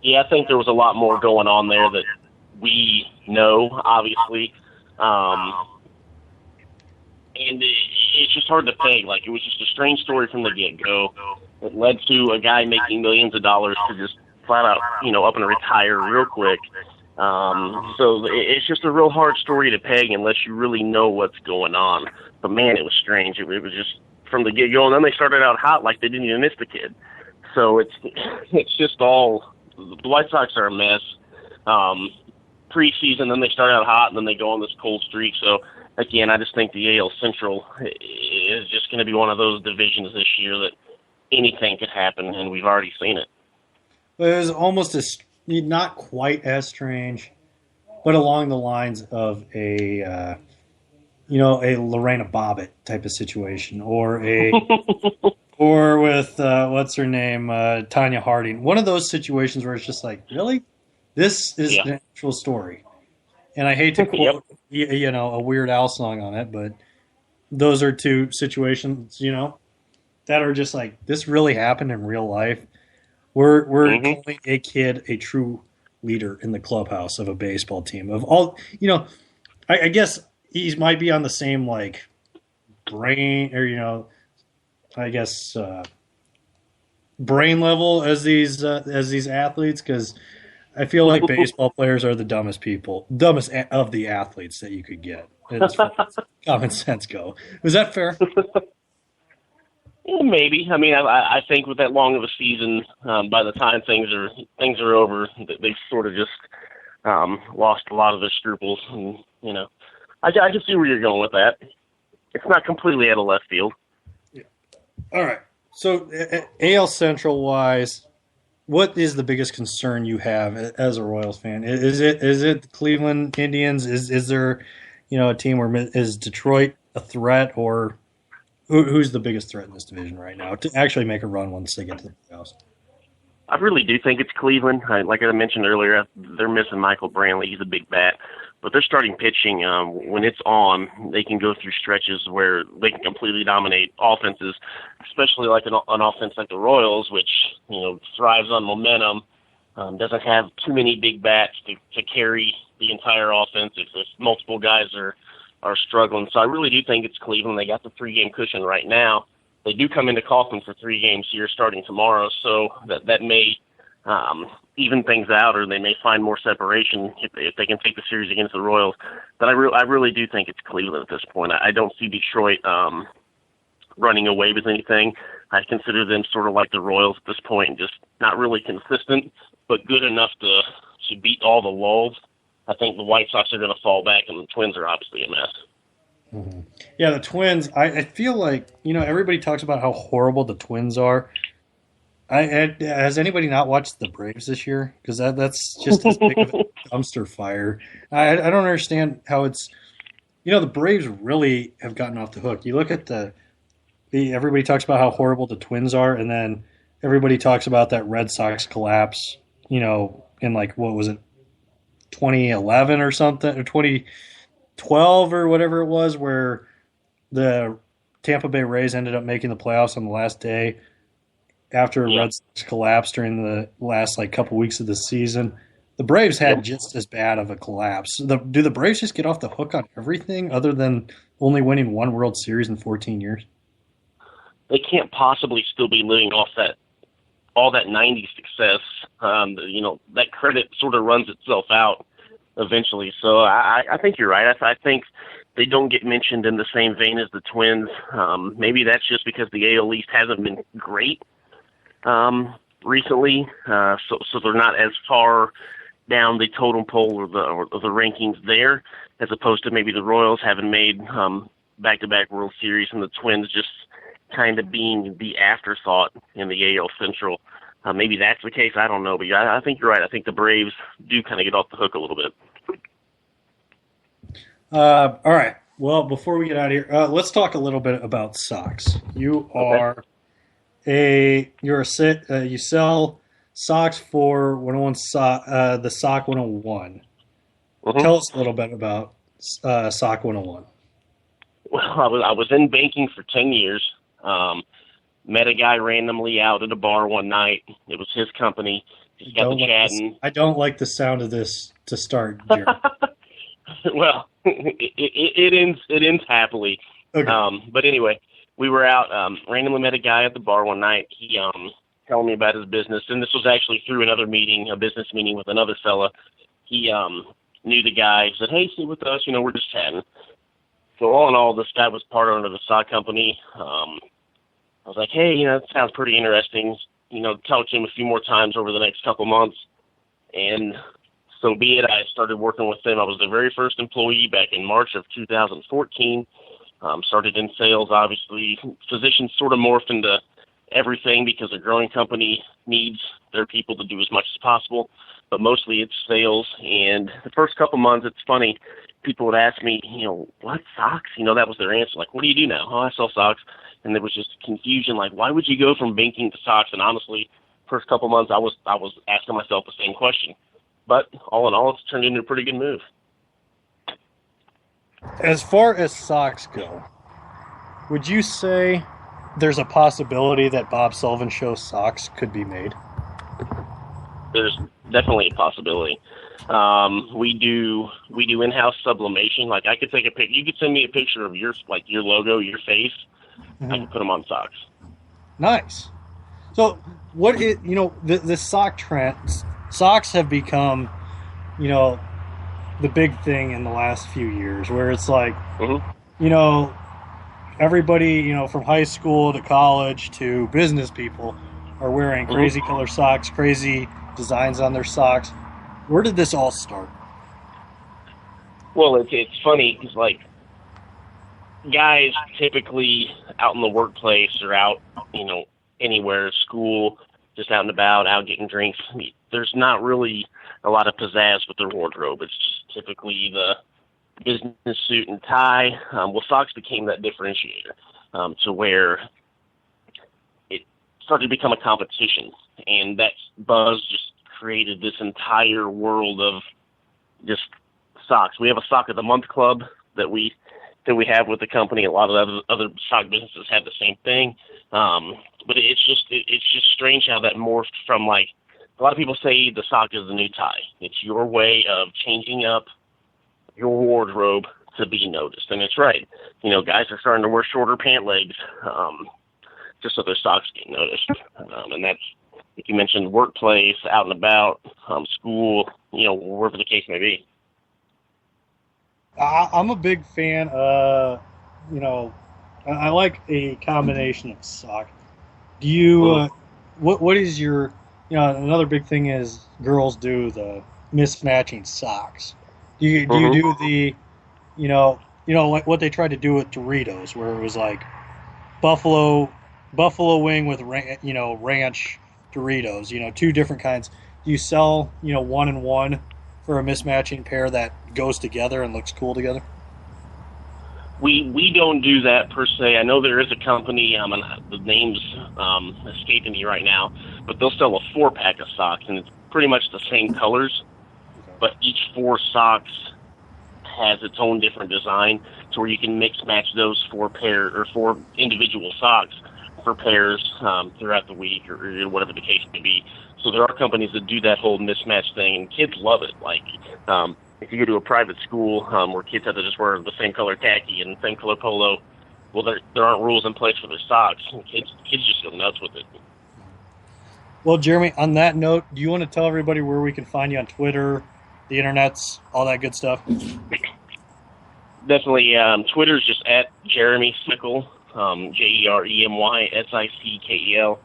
Yeah, I think there was a lot more going on there we know, obviously. And it's just hard to peg. Like, it was just a strange story from the get-go. It led to a guy making millions of dollars to just flat out, up and retire real quick. So it's just a real hard story to peg unless you really know what's going on. But, man, it was strange. It was just from the get-go. And then they started out hot like they didn't even miss the kid. So it's just all – the White Sox are a mess. Preseason, then they start out hot, and then they go on this cold streak. So, again, I just think the AL Central is just going to be one of those divisions this year that anything could happen, and we've already seen it. It was almost not quite as strange, but along the lines of a Lorena Bobbitt type of situation, or or with what's her name, Tanya Harding. One of those situations where it's just like, really, this is an actual story. And I hate to quote, a Weird Al song on it, but those are two situations, that are just like, this really happened in real life. We're calling a kid a true leader in the clubhouse of a baseball team. Of all, I guess he might be on the same like brain or brain level as these athletes, because I feel like baseball players are the dumbest of the athletes that you could get. As far as common sense go. Was that fair? Yeah, maybe. I mean, I think with that long of a season, by the time things are over, they've sort of just lost a lot of their scruples. And I can see where you're going with that. It's not completely out of left field. Yeah. All right. So AL Central wise, what is the biggest concern you have as a Royals fan? Is it the Cleveland Indians? Is there a team where is Detroit a threat, or who's the biggest threat in this division right now to actually make a run once they get to the playoffs? I really do think it's Cleveland. Like I mentioned earlier, they're missing Michael Brantley. He's a big bat. But their starting pitching, when it's on, they can go through stretches where they can completely dominate offenses, especially like an offense like the Royals, which, thrives on momentum, doesn't have too many big bats to carry the entire offense if multiple guys are struggling. So I really do think it's Cleveland. They got the 3-game cushion right now. They do come into Kaufman for 3 games here starting tomorrow, so that may even things out, or they may find more separation if they can take the series against the Royals. But I really do think it's Cleveland at this point. I don't see Detroit running away with anything. I consider them sort of like the Royals at this point, just not really consistent, but good enough to beat all the lulls. I think the White Sox are going to fall back, and the Twins are obviously a mess. Mm-hmm. Yeah, the Twins, I feel like, everybody talks about how horrible the Twins are. Has anybody not watched the Braves this year? Because that's just as big of a dumpster fire. I don't understand how it's, the Braves really have gotten off the hook. You look at everybody talks about how horrible the Twins are, and then everybody talks about that Red Sox collapse, in like, what was it, 2011 or something, or 2012 or whatever it was, where the Tampa Bay Rays ended up making the playoffs on the last day after Red Sox collapsed during the last couple weeks of the season. The Braves had just as bad of a collapse. Do the Braves just get off the hook on everything other than only winning one World Series in 14 years? They can't possibly still be living off all that 90s success. That credit sort of runs itself out eventually. So I think you're right. I think they don't get mentioned in the same vein as the Twins. Maybe that's just because the AL East hasn't been great recently. So they're not as far down the totem pole or the rankings there, as opposed to maybe the Royals having made back-to-back World Series, and the Twins just kind of being the afterthought in the AL Central. Maybe that's the case. I don't know. But I think you're right. I think the Braves do kind of get off the hook a little bit. All right. Well, before we get out of here, let's talk a little bit about socks. You are you sell socks for 101 the Sock 101. Mm-hmm. Tell us a little bit about Sock 101. Well, I was in banking for 10 years. Met a guy randomly out at a bar one night. It was his company. Just got to chatting. I don't like the sound of this to start, Jerry. Well, it ends happily. Okay. But anyway, we were out, randomly met a guy at the bar one night. He telling me about his business, and this was actually through another meeting, a business meeting with another fella. He knew the guy. He said, "Hey, sit with us. We're just chatting." So all in all, this guy was part owner of the sock company. I was like, "Hey, that sounds pretty interesting. Talk to him a few more times over the next couple months." And so be it. I started working with them. I was their very first employee back in March of 2014. Started in sales, obviously. Physicians sort of morphed into everything because a growing company needs their people to do as much as possible, but mostly it's sales. And the first couple months, it's funny, people would ask me, what, socks? That was their answer. Like, what do you do now? Oh, I sell socks. And there was just confusion, like, why would you go from banking to socks? And honestly, first couple months, I was asking myself the same question. But all in all, it's turned into a pretty good move. As far as socks go, would you say there's a possibility that Bob Sullivan Show socks could be made? There's definitely a possibility. We do in-house sublimation. Like, I could take a pic. You could send me a picture of your logo, your face. Mm-hmm. I can put them on socks. Nice. So, what is the sock trend? Socks have become, the big thing in the last few years, where it's like, Mm-hmm. Everybody, from high school to college to business people are wearing crazy color socks, crazy designs on their socks. Where did this all start? Well, it's funny because, like, guys typically out in the workplace or out, anywhere, school, just out and about, out getting drinks. There's not really a lot of pizzazz with their wardrobe. It's just typically the business suit and tie. Well, socks became that differentiator to where it started to become a competition, and that buzz just created this entire world of just socks. We have a sock of the month club that we have with the company. A lot of other sock businesses have the same thing, but it's just strange how that morphed from, like, a lot of people say the sock is the new tie. It's your way of changing up your wardrobe to be noticed. And it's right. Guys are starting to wear shorter pant legs just so their socks get noticed. And that's, like you mentioned, workplace, out and about, school, wherever the case may be. I'm a big fan of, I like a combination of sock. Do you, what is your, another big thing is girls do the mismatching socks. Do you do the, like what they tried to do with Doritos, where it was like buffalo wing with ranch Doritos, two different kinds. Do you sell, one and one for a mismatching pair that goes together and looks cool together? We don't do that per se. I know there is a company, and the name's escaping me right now, but they'll sell a 4-pack of socks, and it's pretty much the same colors, but each 4 socks has its own different design, to where you can mix match those 4 individual socks for pairs throughout the week or whatever the case may be. So there are companies that do that whole mismatch thing, and kids love it. Like, if you go to a private school where kids have to just wear the same color khaki and the same color polo, well, there aren't rules in place for their socks. Kids just go nuts with it. Well, Jeremy, on that note, do you want to tell everybody where we can find you on Twitter, the internets, all that good stuff? Definitely. Twitter's just at Jeremy Sickle, JeremySickel.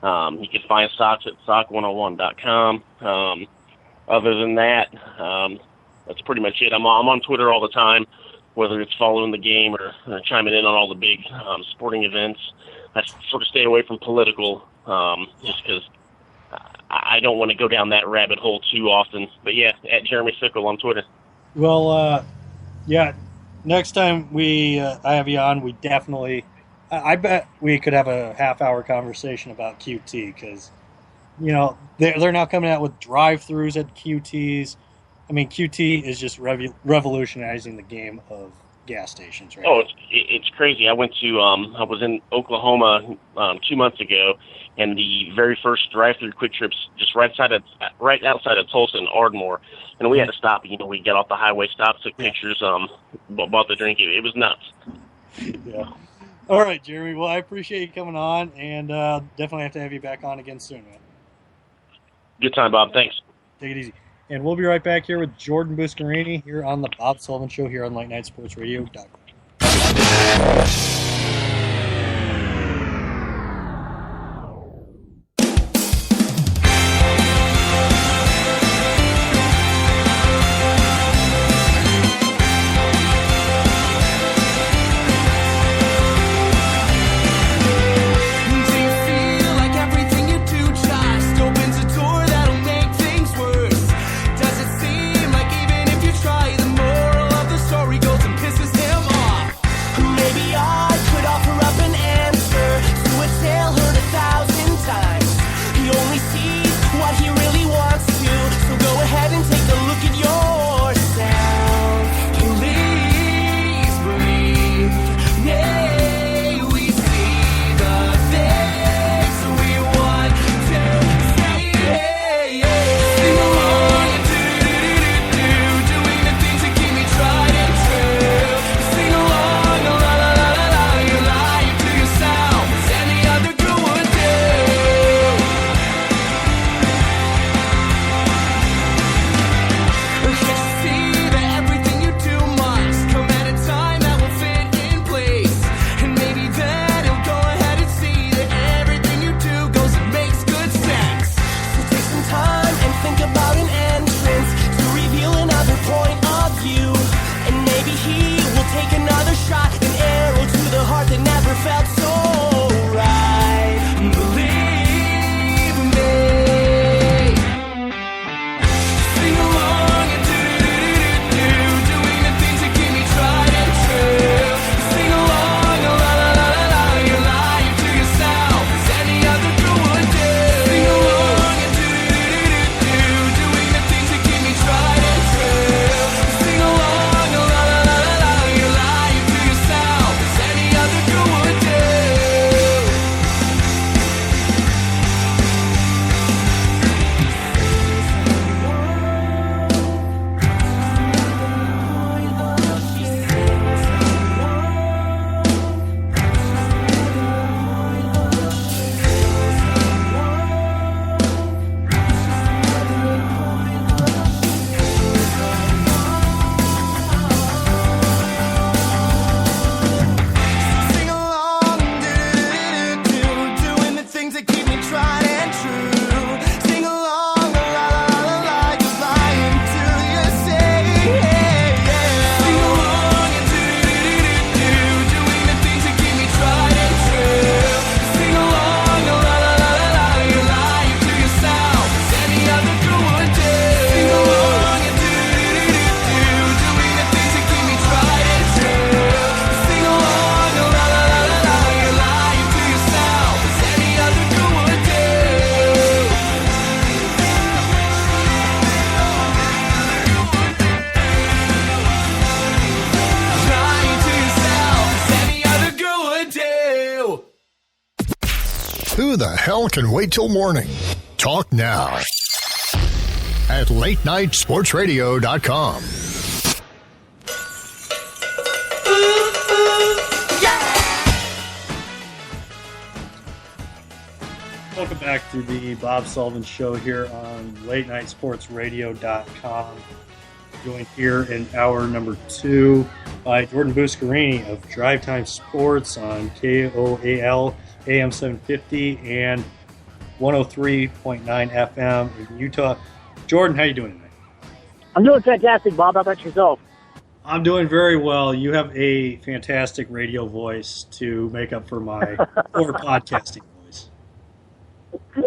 You can find socks at sock101.com. Other than that, that's pretty much it. I'm on Twitter all the time, whether it's following the game or chiming in on all the big sporting events. I sort of stay away from political just because I don't want to go down that rabbit hole too often. But yeah, at Jeremy Sickle on Twitter. Well, yeah, next time I have you on, we definitely, I bet we could have a half-hour conversation about QT, because, they're now coming out with drive-thrus at QTs. I mean, QT is just revolutionizing the game of gas stations, right? Oh, it's crazy. I was in Oklahoma 2 months ago, and the very first drive-through Quick Trips just right outside of Tulsa and Ardmore, and we had to stop. We got off the highway, stopped, took pictures, bought the drink. It was nuts. Yeah. All right, Jeremy. Well, I appreciate you coming on, and definitely have to have you back on again soon, man. Good time, Bob. Thanks. Take it easy. And we'll be right back here with Jordan Buscarini here on the Bob Sullivan Show here on LateNightSportsRadio.com. Who the hell can wait till morning? Talk now at LateNightSportsRadio.com. Welcome back to the Bob Sullivan Show here on LateNightSportsRadio.com. Joined here in hour number 2 by Jordan Buscarini of Drive Time Sports on KOAL AM 750 and 103.9 FM in Utah. Jordan, how you doing tonight? I'm doing fantastic, Bob. How about yourself? I'm doing very well. You have a fantastic radio voice to make up for my poor podcasting voice.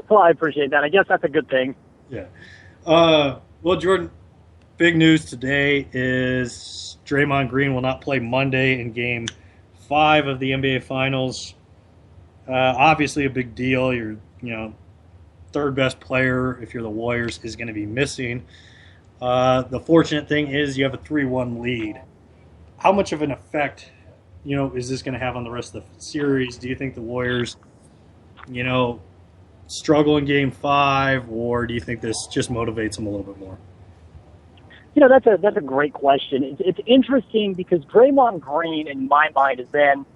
Well, I appreciate that. I guess that's a good thing. Yeah. Well, Jordan, big news today is Draymond Green will not play Monday in Game 5 of the NBA Finals. Obviously a big deal. Your third best player, if you're the Warriors, is going to be missing. The fortunate thing is you have a 3-1 lead. How much of an effect, is this going to have on the rest of the series? Do you think the Warriors, struggle in Game 5, or do you think this just motivates him a little bit more? That's a great question. It's interesting because Draymond Green, in my mind, has been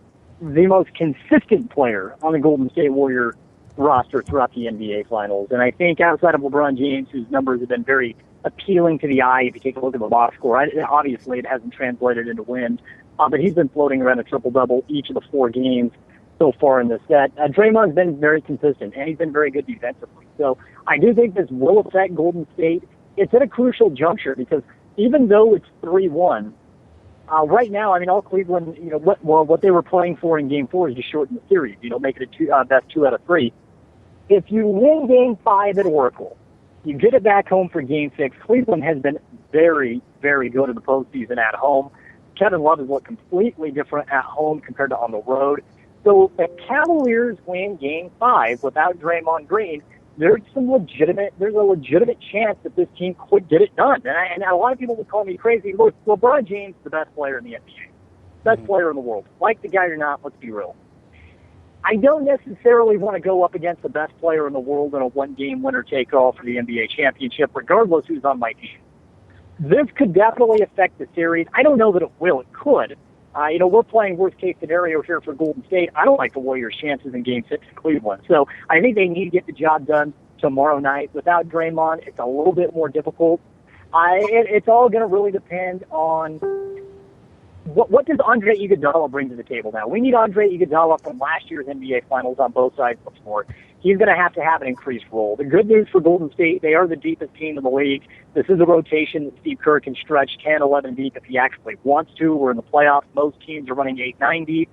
the most consistent player on the Golden State Warrior roster throughout the NBA Finals. And I think outside of LeBron James, whose numbers have been very appealing to the eye, if you take a look at the box score, obviously it hasn't translated into wins, but he's been floating around a triple-double each of the 4 games so far in this set. Draymond's been very consistent, and he's been very good defensively. So I do think this will affect Golden State. It's at a crucial juncture because even though it's 3-1, right now, I mean, all Cleveland, what they were playing for in Game 4 is to shorten the series, make it a best 2 out of 3. If you win Game 5 at Oracle, you get it back home for Game 6. Cleveland has been very, very good in the postseason at home. Kevin Love has looked completely different at home compared to on the road. So if the Cavaliers win Game 5 without Draymond Green, there's a legitimate chance that this team could get it done. And a lot of people would call me crazy. Look, LeBron James is the best player in the NBA, best player in the world. Like the guy or not, let's be real. I don't necessarily want to go up against the best player in the world in a one-game winner-take-all for the NBA championship, regardless who's on my team. This could definitely affect the series. I don't know that it will. It could. We're playing worst-case scenario here for Golden State. I don't like the Warriors' chances in Game 6 in Cleveland. So I think they need to get the job done tomorrow night. Without Draymond, it's a little bit more difficult. It's all going to really depend on what does Andre Iguodala bring to the table now. We need Andre Iguodala from last year's NBA Finals on both sides of the floor. He's going to have an increased role. The good news for Golden State, they are the deepest team in the league. This is a rotation that Steve Kerr can stretch 10, 11 deep if he actually wants to. We're in the playoffs. Most teams are running 8, 9 deep.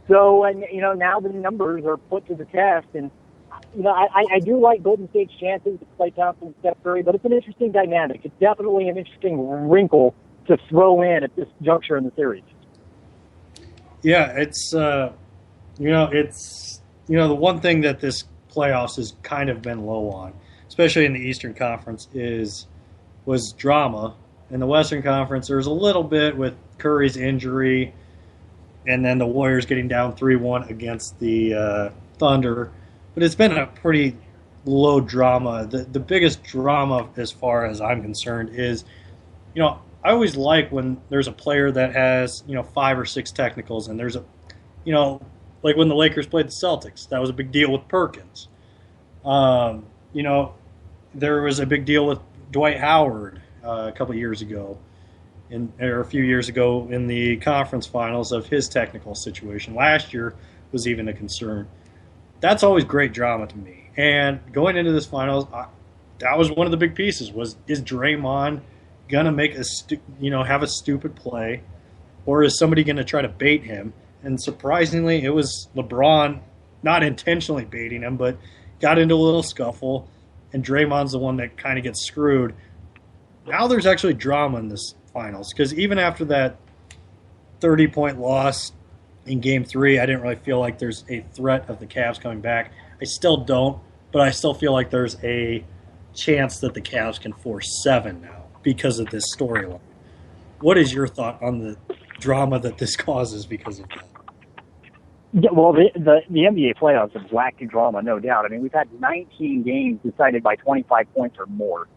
So, now the numbers are put to the test. And, I do like Golden State's chances to play Thompson and Steph Curry, but it's an interesting dynamic. It's definitely an interesting wrinkle to throw in at this juncture in the series. Yeah, it's the one thing that this playoffs has kind of been low on, especially in the Eastern Conference, was drama. In the Western Conference, there was a little bit with Curry's injury, and then the Warriors getting down 3-1 against the Thunder. But it's been a pretty low drama. The biggest drama, as far as I'm concerned, is, I always like when there's a player that has, 5 or 6 technicals, and there's like when the Lakers played the Celtics, that was a big deal with Perkins. There was a big deal with Dwight Howard a couple of years ago, or a few years ago in the conference finals of his technical situation. Last year was even a concern. That's always great drama to me. And going into this finals, that was one of the big pieces. Is Draymond gonna make have a stupid play, or is somebody gonna try to bait him? And surprisingly, it was LeBron, not intentionally baiting him, but got into a little scuffle, and Draymond's the one that kind of gets screwed. Now there's actually drama in this finals, because even after that 30-point loss in Game 3, I didn't really feel like there's a threat of the Cavs coming back. I still don't, but I still feel like there's a chance that the Cavs can force 7 now because of this storyline. What is your thought on the drama that this causes because of that? Yeah, well, the NBA playoffs have lacked drama, no doubt. I mean, we've had 19 games decided by 25 points or more.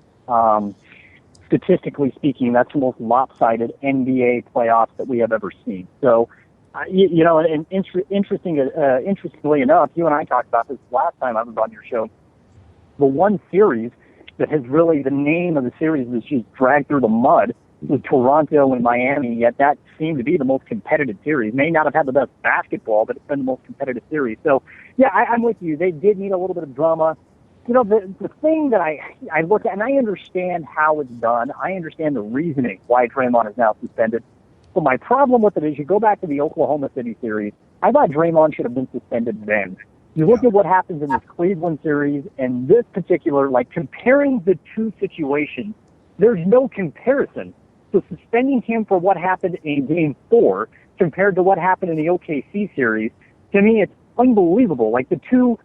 Statistically speaking, that's the most lopsided NBA playoffs that we have ever seen. So, and interestingly enough, you and I talked about this last time I was on your show. The one series that has really, the name of the series is just dragged through the mud with Toronto and Miami, yet that seemed to be the most competitive series. May not have had the best basketball, but it's been the most competitive series. So, yeah, I'm with you. They did need a little bit of drama. The thing that I look at, and I understand how it's done. I understand the reasoning why Draymond is now suspended. But my problem with it is you go back to the Oklahoma City series. I thought Draymond should have been suspended then. You look at what happens in this Cleveland series and this particular, like comparing the two situations, there's no comparison. So suspending him for what happened in Game 4 compared to what happened in the OKC series, to me, it's unbelievable. Like the two,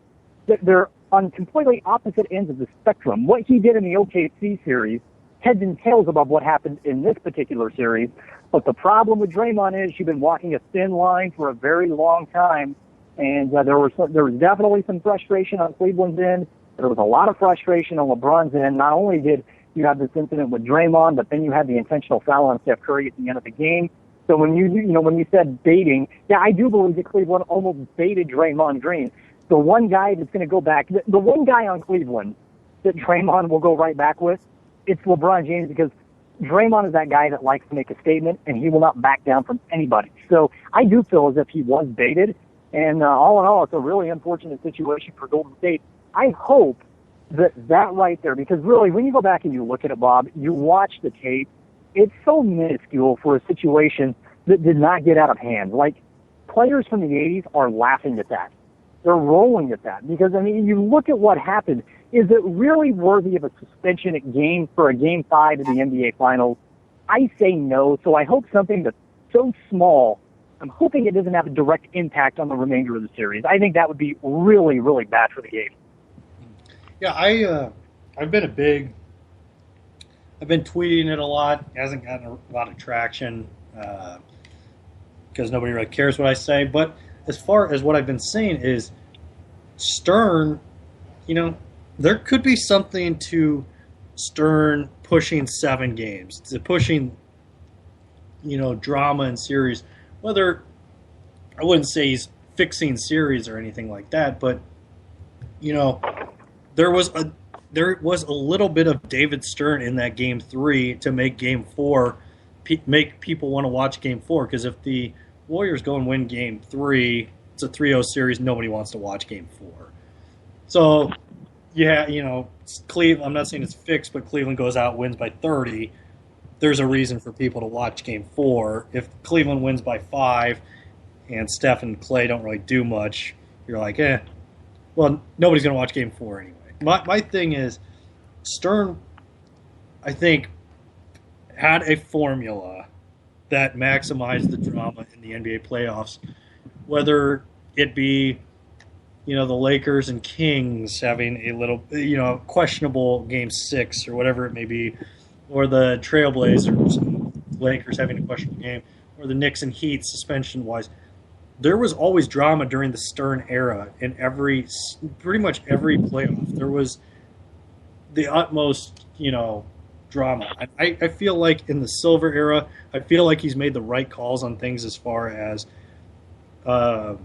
they're on completely opposite ends of the spectrum. What he did in the OKC series, heads and tails above what happened in this particular series. But the problem with Draymond is you've been walking a thin line for a very long time, and there was definitely some frustration on Cleveland's end. There was a lot of frustration on LeBron's end. Not only did you have this incident with Draymond, but then you had the intentional foul on Steph Curry at the end of the game. So when you said baiting, yeah, I do believe that Cleveland almost baited Draymond Green. The one guy that's going to go back, the one guy on Cleveland that Draymond will go right back with, it's LeBron James, because Draymond is that guy that likes to make a statement, and he will not back down from anybody. So I do feel as if he was baited, and all in all, it's a really unfortunate situation for Golden State. I hope that right there, because really, when you go back and you look at it, Bob, you watch the tape, it's so minuscule for a situation that did not get out of hand. Like, players from the 80s are laughing at that. They're rolling at that. Because, I mean, you look at what happened. Is it really worthy of a suspension for a Game 5 of the NBA Finals? I say no, so I hope something that's so small, I'm hoping it doesn't have a direct impact on the remainder of the series. I think that would be really, really bad for the game. Yeah, I've been tweeting it a lot. It hasn't gotten a lot of traction because nobody really cares what I say. But as far as what I've been saying is, Stern, there could be something to Stern pushing 7 games, to pushing, drama and series. Whether, I wouldn't say he's fixing series or anything like that, but, there was a little bit of David Stern in that Game 3 to make Game 4, make people want to watch Game 4, because if the Warriors go and win Game 3, it's a 3-0 series, nobody wants to watch Game 4. So, yeah, Cleveland, I'm not saying it's fixed, but Cleveland goes out, wins by 30, there's a reason for people to watch Game 4. If Cleveland wins by 5 and Steph and Clay don't really do much, you're like, well, nobody's going to watch Game 4 anyway. My thing is, Stern, I think, had a formula that maximized the drama in the NBA playoffs, whether it be, the Lakers and Kings having a little, questionable Game 6 or whatever it may be, or the Trailblazers, Lakers having a questionable game, or the Knicks and Heat suspension-wise. There was always drama during the Stern era in pretty much every playoff. There was the utmost, drama. I feel like in the Silver era, I feel like he's made the right calls on things as far as, whether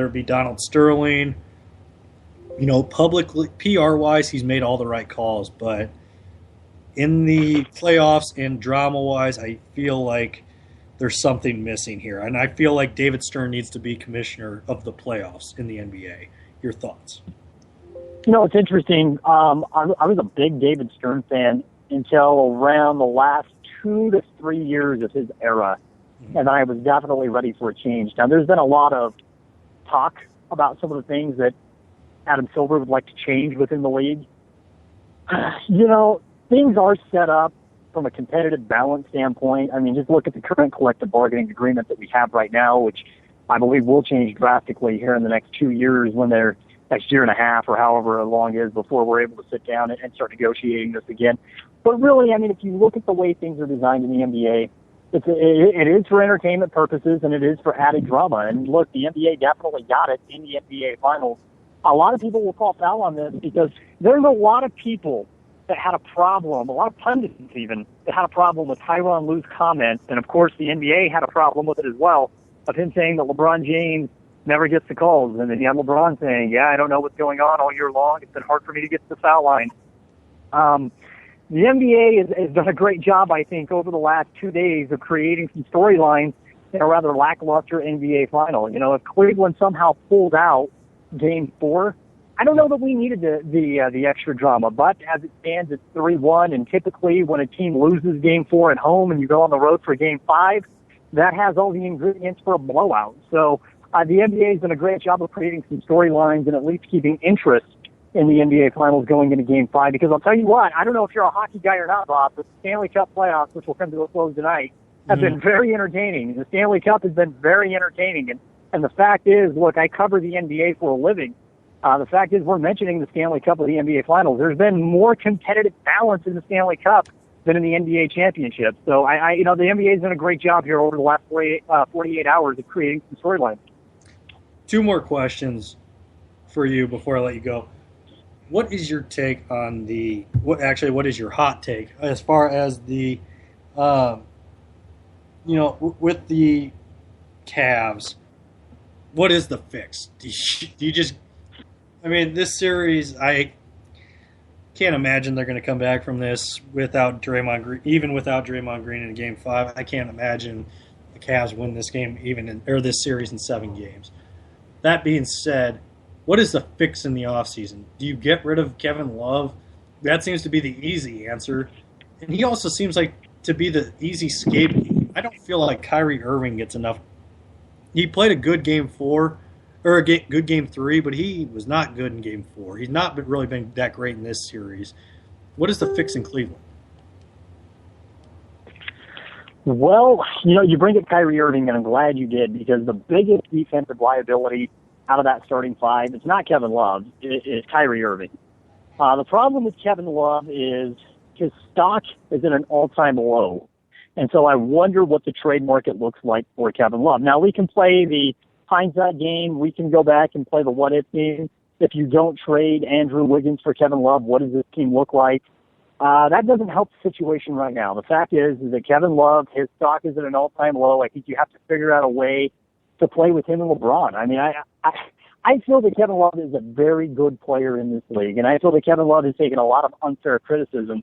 it be Donald Sterling, publicly, PR-wise, he's made all the right calls. But in the playoffs and drama-wise, I feel like there's something missing here. And I feel like David Stern needs to be commissioner of the playoffs in the NBA. Your thoughts? It's interesting. I was a big David Stern fan until around the last 2 to 3 years of his era. Mm-hmm. And I was definitely ready for a change. Now, there's been a lot of talk about some of the things that Adam Silver would like to change within the league. Things are set up from a competitive balance standpoint. I mean, just look at the current collective bargaining agreement that we have right now, which I believe will change drastically here in the next 2 years, next year and a half or however long it is before we're able to sit down and start negotiating this again. But really, I mean, if you look at the way things are designed in the NBA, it is for entertainment purposes and it is for added drama. And look, the NBA definitely got it in the NBA Finals. A lot of people will call foul on this because there's a lot of people that had a problem, a lot of pundits even, that had a problem with Tyronn Lue's comments. And, of course, the NBA had a problem with it as well, of him saying that LeBron James never gets the calls. And then you have LeBron saying, I don't know what's going on all year long. It's been hard for me to get to the foul line. The NBA has done a great job, I think, over the last 2 days of creating some storylines in a rather lackluster NBA final. If Cleveland somehow pulled out Game 4, I don't know that we needed the extra drama, but as it stands, it's 3-1, and typically when a team loses Game 4 at home and you go on the road for Game 5, that has all the ingredients for a blowout. So the NBA has done a great job of creating some storylines and at least keeping interest in the NBA Finals going into Game 5, because I'll tell you what, I don't know if you're a hockey guy or not, Bob, but the Stanley Cup playoffs, which will come to a close tonight, have been very entertaining. The Stanley Cup has been very entertaining, and the fact is, look, I cover the NBA for a living. The fact is, we're mentioning the Stanley Cup of the NBA Finals. There's been more competitive balance in the Stanley Cup than in the NBA championship. So, the NBA has done a great job here over the last 48 hours of creating some storylines. 2 more questions for you before I let you go. what is your take on what is your hot take as far as the, with the Cavs, what is the fix? Do you just, this series, I can't imagine they're going to come back from this without Draymond Green, even without Draymond Green in Game 5. I can't imagine the Cavs win this game or this series in 7 games. That being said, what is the fix in the offseason? Do you get rid of Kevin Love? That seems to be the easy answer. And he also seems like to be the easy scapegoat. I don't feel like Kyrie Irving gets enough. He played a good Game 4, or a good Game 3, but he was not good in Game 4. He's not really been that great in this series. What is the fix in Cleveland? Well, you bring up Kyrie Irving, and I'm glad you did, because the biggest defensive liability out of that starting 5, it's not Kevin Love, it's Kyrie Irving. The problem with Kevin Love is his stock is at an all-time low. And so I wonder what the trade market looks like for Kevin Love. Now, we can play the hindsight game. We can go back and play the what-if game. If you don't trade Andrew Wiggins for Kevin Love, what does this team look like? That doesn't help the situation right now. The fact is that Kevin Love, his stock is at an all-time low. I think you have to figure out a way to play with him and LeBron. I feel that Kevin Love is a very good player in this league, and I feel that Kevin Love has taken a lot of unfair criticism.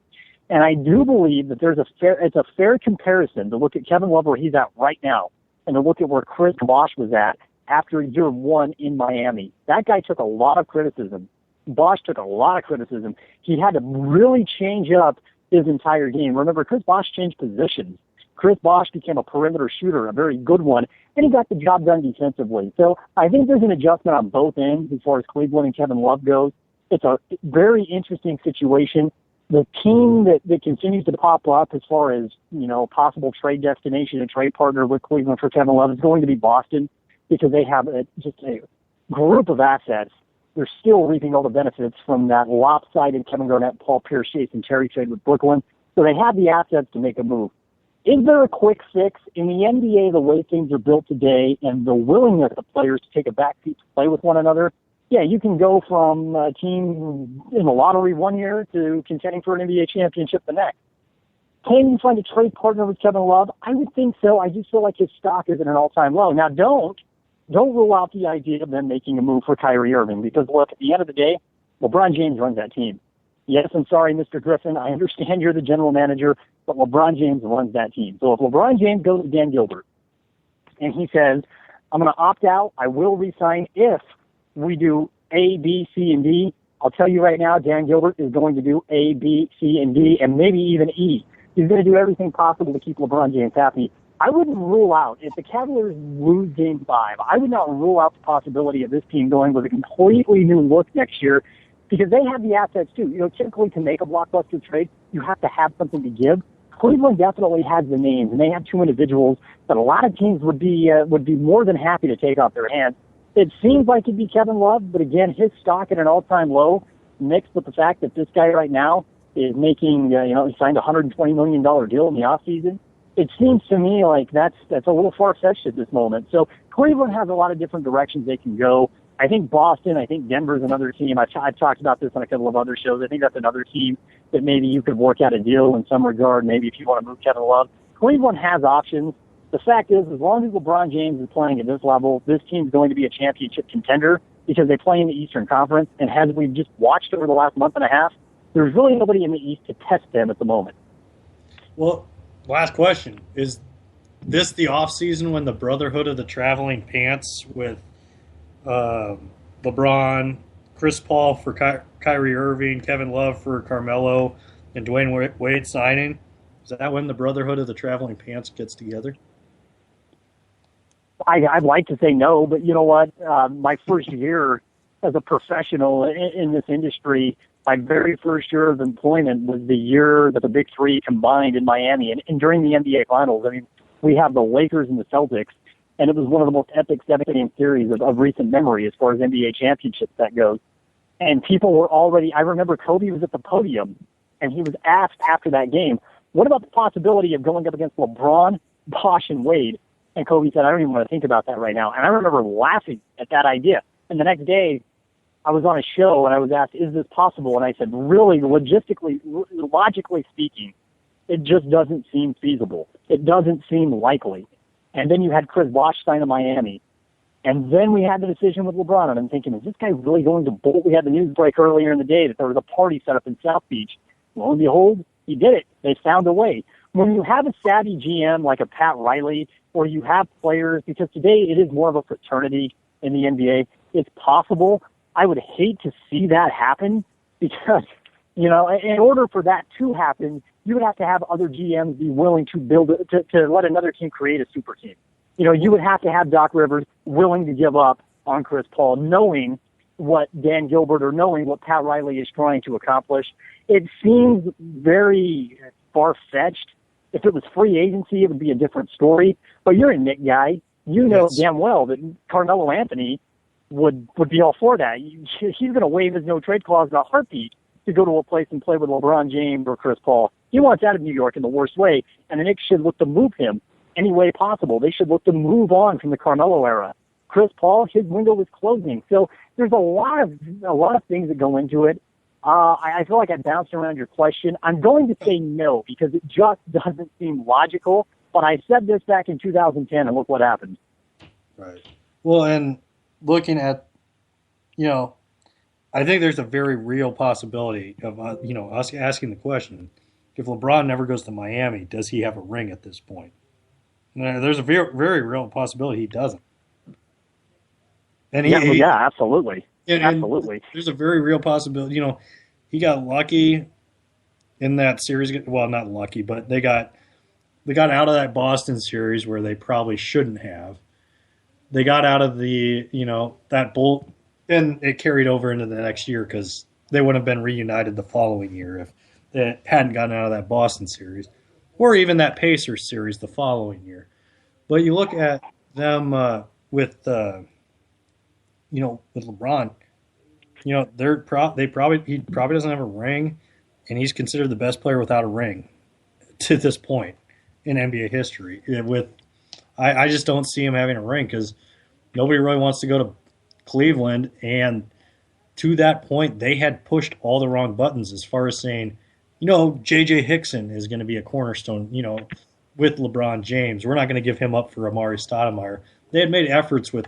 And I do believe that it's a fair comparison to look at Kevin Love where he's at right now and to look at where Chris Bosh was at after year 1 in Miami. That guy took a lot of criticism. Bosh took a lot of criticism. He had to really change up his entire game. Remember, Chris Bosh changed positions. Chris Bosh became a perimeter shooter, a very good one, and he got the job done defensively. So I think there's an adjustment on both ends as far as Cleveland and Kevin Love goes. It's a very interesting situation. The team that continues to pop up as far as, possible trade destination and trade partner with Cleveland for Kevin Love is going to be Boston, because they have just a group of assets. They're still reaping all the benefits from that lopsided Kevin Garnett, Paul Pierce, Jason Terry trade with Brooklyn. So they have the assets to make a move. Is there a quick fix? In the NBA, the way things are built today and the willingness of players to take a backseat to play with one another, yeah, you can go from a team in the lottery one year to contending for an NBA championship the next. Can you find a trade partner with Kevin Love? I would think so. I just feel like his stock is at an all-time low. Now, don't rule out the idea of them making a move for Kyrie Irving, because, look, at the end of the day, LeBron James runs that team. Yes, I'm sorry, Mr. Griffin. I understand you're the general manager, but LeBron James runs that team. So if LeBron James goes to Dan Gilbert and he says, I'm going to opt out, I will resign if we do A, B, C, and D, I'll tell you right now, Dan Gilbert is going to do A, B, C, and D, and maybe even E. He's going to do everything possible to keep LeBron James happy. I wouldn't rule out, if the Cavaliers lose Game 5, I would not rule out the possibility of this team going with a completely new look next year, because they have the assets too. Typically to make a blockbuster trade, you have to have something to give. Cleveland definitely has the names, and they have 2 individuals that a lot of teams would be more than happy to take off their hands. It seems like it'd be Kevin Love, but again, his stock at an all-time low, mixed with the fact that this guy right now is making, he signed a $120 million deal in the offseason. It seems to me like that's a little far-fetched at this moment. So Cleveland has a lot of different directions they can go. I think Boston, I think Denver's another team. I've talked about this on a couple of other shows. I think that's another team that maybe you could work out a deal in some regard, maybe if you want to move Kevin Love. Cleveland has options. The fact is, as long as LeBron James is playing at this level, this team's going to be a championship contender because they play in the Eastern Conference. And as we've just watched over the last month and a half, there's really nobody in the East to test them at the moment. Well, last question. Is this the offseason when the Brotherhood of the Traveling Pants with LeBron, Chris Paul for Kyrie Irving, Kevin Love for Carmelo, and Dwayne Wade signing? Is that when the Brotherhood of the Traveling Pants gets together? I'd like to say no, but you know what? My first year as a professional in this industry, my very first year of employment was the year that the Big Three combined in Miami. And during the NBA Finals, we have the Lakers and the Celtics, and it was one of the most epic 7-game series of recent memory as far as NBA championships that goes. And people were already, I remember Kobe was at the podium, and he was asked after that game, what about the possibility of going up against LeBron, Bosh, and Wade? And Kobe said, I don't even want to think about that right now. And I remember laughing at that idea. And the next day, I was on a show and I was asked, is this possible? And I said, really, logically speaking, it just doesn't seem feasible. It doesn't seem likely. And then you had Chris Bosh sign to Miami. And then we had the decision with LeBron. And I'm thinking, is this guy really going to bolt? We had the news break earlier in the day that there was a party set up in South Beach. Lo and behold, he did it. They found a way. When you have a savvy GM like a Pat Riley, or you have players, because today it is more of a fraternity in the NBA, it's possible. I would hate to see that happen because, in order for that to happen, you would have to have other GMs be willing to to let another team create a super team. You would have to have Doc Rivers willing to give up on Chris Paul, knowing what Dan Gilbert or knowing what Pat Riley is trying to accomplish. It seems very far-fetched. If it was free agency, it would be a different story. But you're a Knick guy. You know damn well that Carmelo Anthony would be all for that. He's going to waive his no-trade clause in a heartbeat to go to a place and play with LeBron James or Chris Paul. He wants out of New York in the worst way, and the Knicks should look to move him any way possible. They should look to move on from the Carmelo era. Chris Paul, his window was closing. So there's a lot of things that go into it. I feel like I bounced around your question. I'm going to say no because it just doesn't seem logical. But I said this back in 2010, and look what happened. Right. Well, and looking at, I think there's a very real possibility of, us asking the question, if LeBron never goes to Miami, does he have a ring at this point? And there's a very, very real possibility he doesn't. And absolutely. Absolutely. There's a very real possibility. He got lucky in that series. Well, not lucky, but they got out of that Boston series where they probably shouldn't have. They got out of the, that bolt, and it carried over into the next year because they would have been reunited the following year if they hadn't gotten out of that Boston series, or even that Pacers series the following year. But you look at them with LeBron, he probably doesn't have a ring, and he's considered the best player without a ring to this point in NBA history. I just don't see him having a ring because nobody really wants to go to Cleveland, and to that point, they had pushed all the wrong buttons as far as saying, J.J. Hickson is going to be a cornerstone, with LeBron James. We're not going to give him up for Amari Stoudemire. They had made efforts with,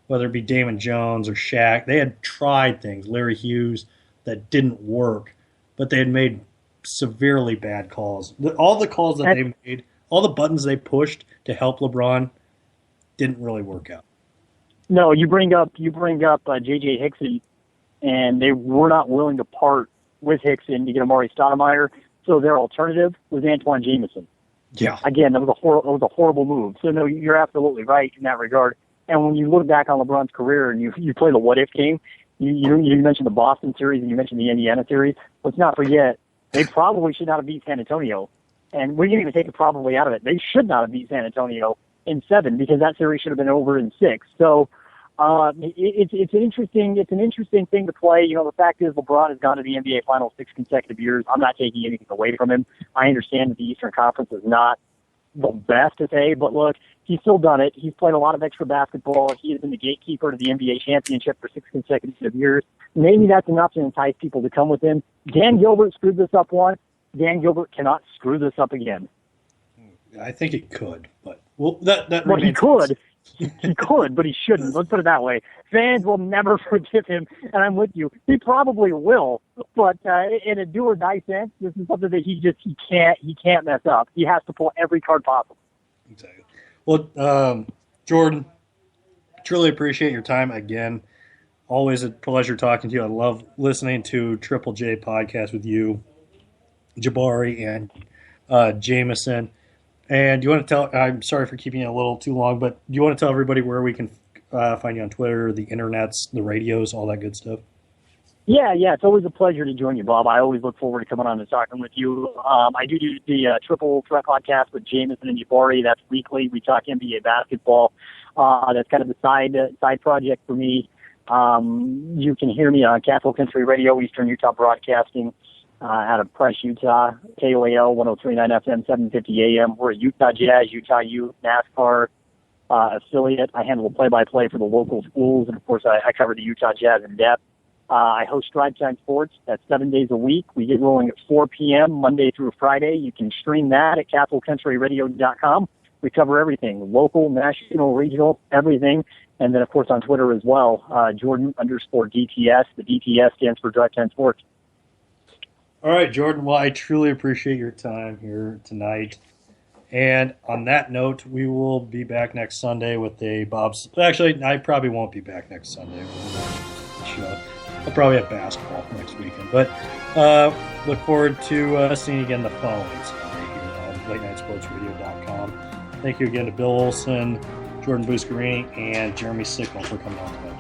whether it be Damon Jones or Shaq. They had tried things, Larry Hughes, that didn't work, but they had made severely bad calls. All the calls that they made, all the buttons they pushed to help LeBron didn't really work out. No, you bring up J.J. Hickson, and they were not willing to part with Hickson to get Amari Stoudemire, so their alternative was Antoine Jameson. Yeah. Again, that was a horrible move. So no, you're absolutely right in that regard. And when you look back on LeBron's career and you play the what if game, you mentioned the Boston series and you mentioned the Indiana series. Let's not forget they probably should not have beat San Antonio, and we didn't even take the probably out of it. They should not have beat San Antonio in 7 because that series should have been over in 6. So it's an interesting thing to play. The fact is LeBron has gone to the NBA Finals 6 consecutive years. I'm not taking anything away from him. I understand that the Eastern Conference is not the best to say, but look, he's still done it. He's played a lot of extra basketball. He has been the gatekeeper to the NBA championship for 6 consecutive years. Maybe that's enough to entice people to come with him. Dan Gilbert screwed this up once. Dan Gilbert cannot screw this up again. I think he could, but he could. He could, but he shouldn't. Let's put it that way. Fans will never forgive him, and I'm with you. He probably will, but in a do or die sense, this is something that he can't mess up. He has to pull every card possible. Exactly. Well, Jordan, truly appreciate your time again. Always a pleasure talking to you. I love listening to Triple J podcast with you, Jabari, and Jameson. And do you want to tell, I'm sorry for keeping it a little too long, but do you want to tell everybody where we can find you on Twitter, the internets, the radios, all that good stuff? Yeah, it's always a pleasure to join you, Bob. I always look forward to coming on and talking with you. I do the Triple Threat podcast with Jameson and Jabari. That's weekly. We talk NBA basketball. That's kind of the side project for me. You can hear me on Castle Country Radio, Eastern Utah Broadcasting, out of Price, Utah, KOAL 103.9 FM, 750 AM. We're a Utah Jazz, Utah Youth, NASCAR affiliate. I handle the play-by-play for the local schools, and of course I cover the Utah Jazz in depth. I host Drive Time Sports. That's 7 days a week. We get rolling at 4 p.m. Monday through Friday. You can stream that at CapitolCountryRadio.com. We cover everything, local, national, regional, everything. And then, of course, on Twitter as well, Jordan_DTS. The DTS stands for Drive Time Sports. All right, Jordan. Well, I truly appreciate your time here tonight. And on that note, we will be back next Sunday with a Bob's. Actually, I probably won't be back next Sunday. I'll probably have basketball next weekend. But look forward to seeing you again on the phones here on LateNightSportsRadio.com. Thank you again to Bill Olson, Jordan Buscarini, and Jeremy Sickle for coming on tonight.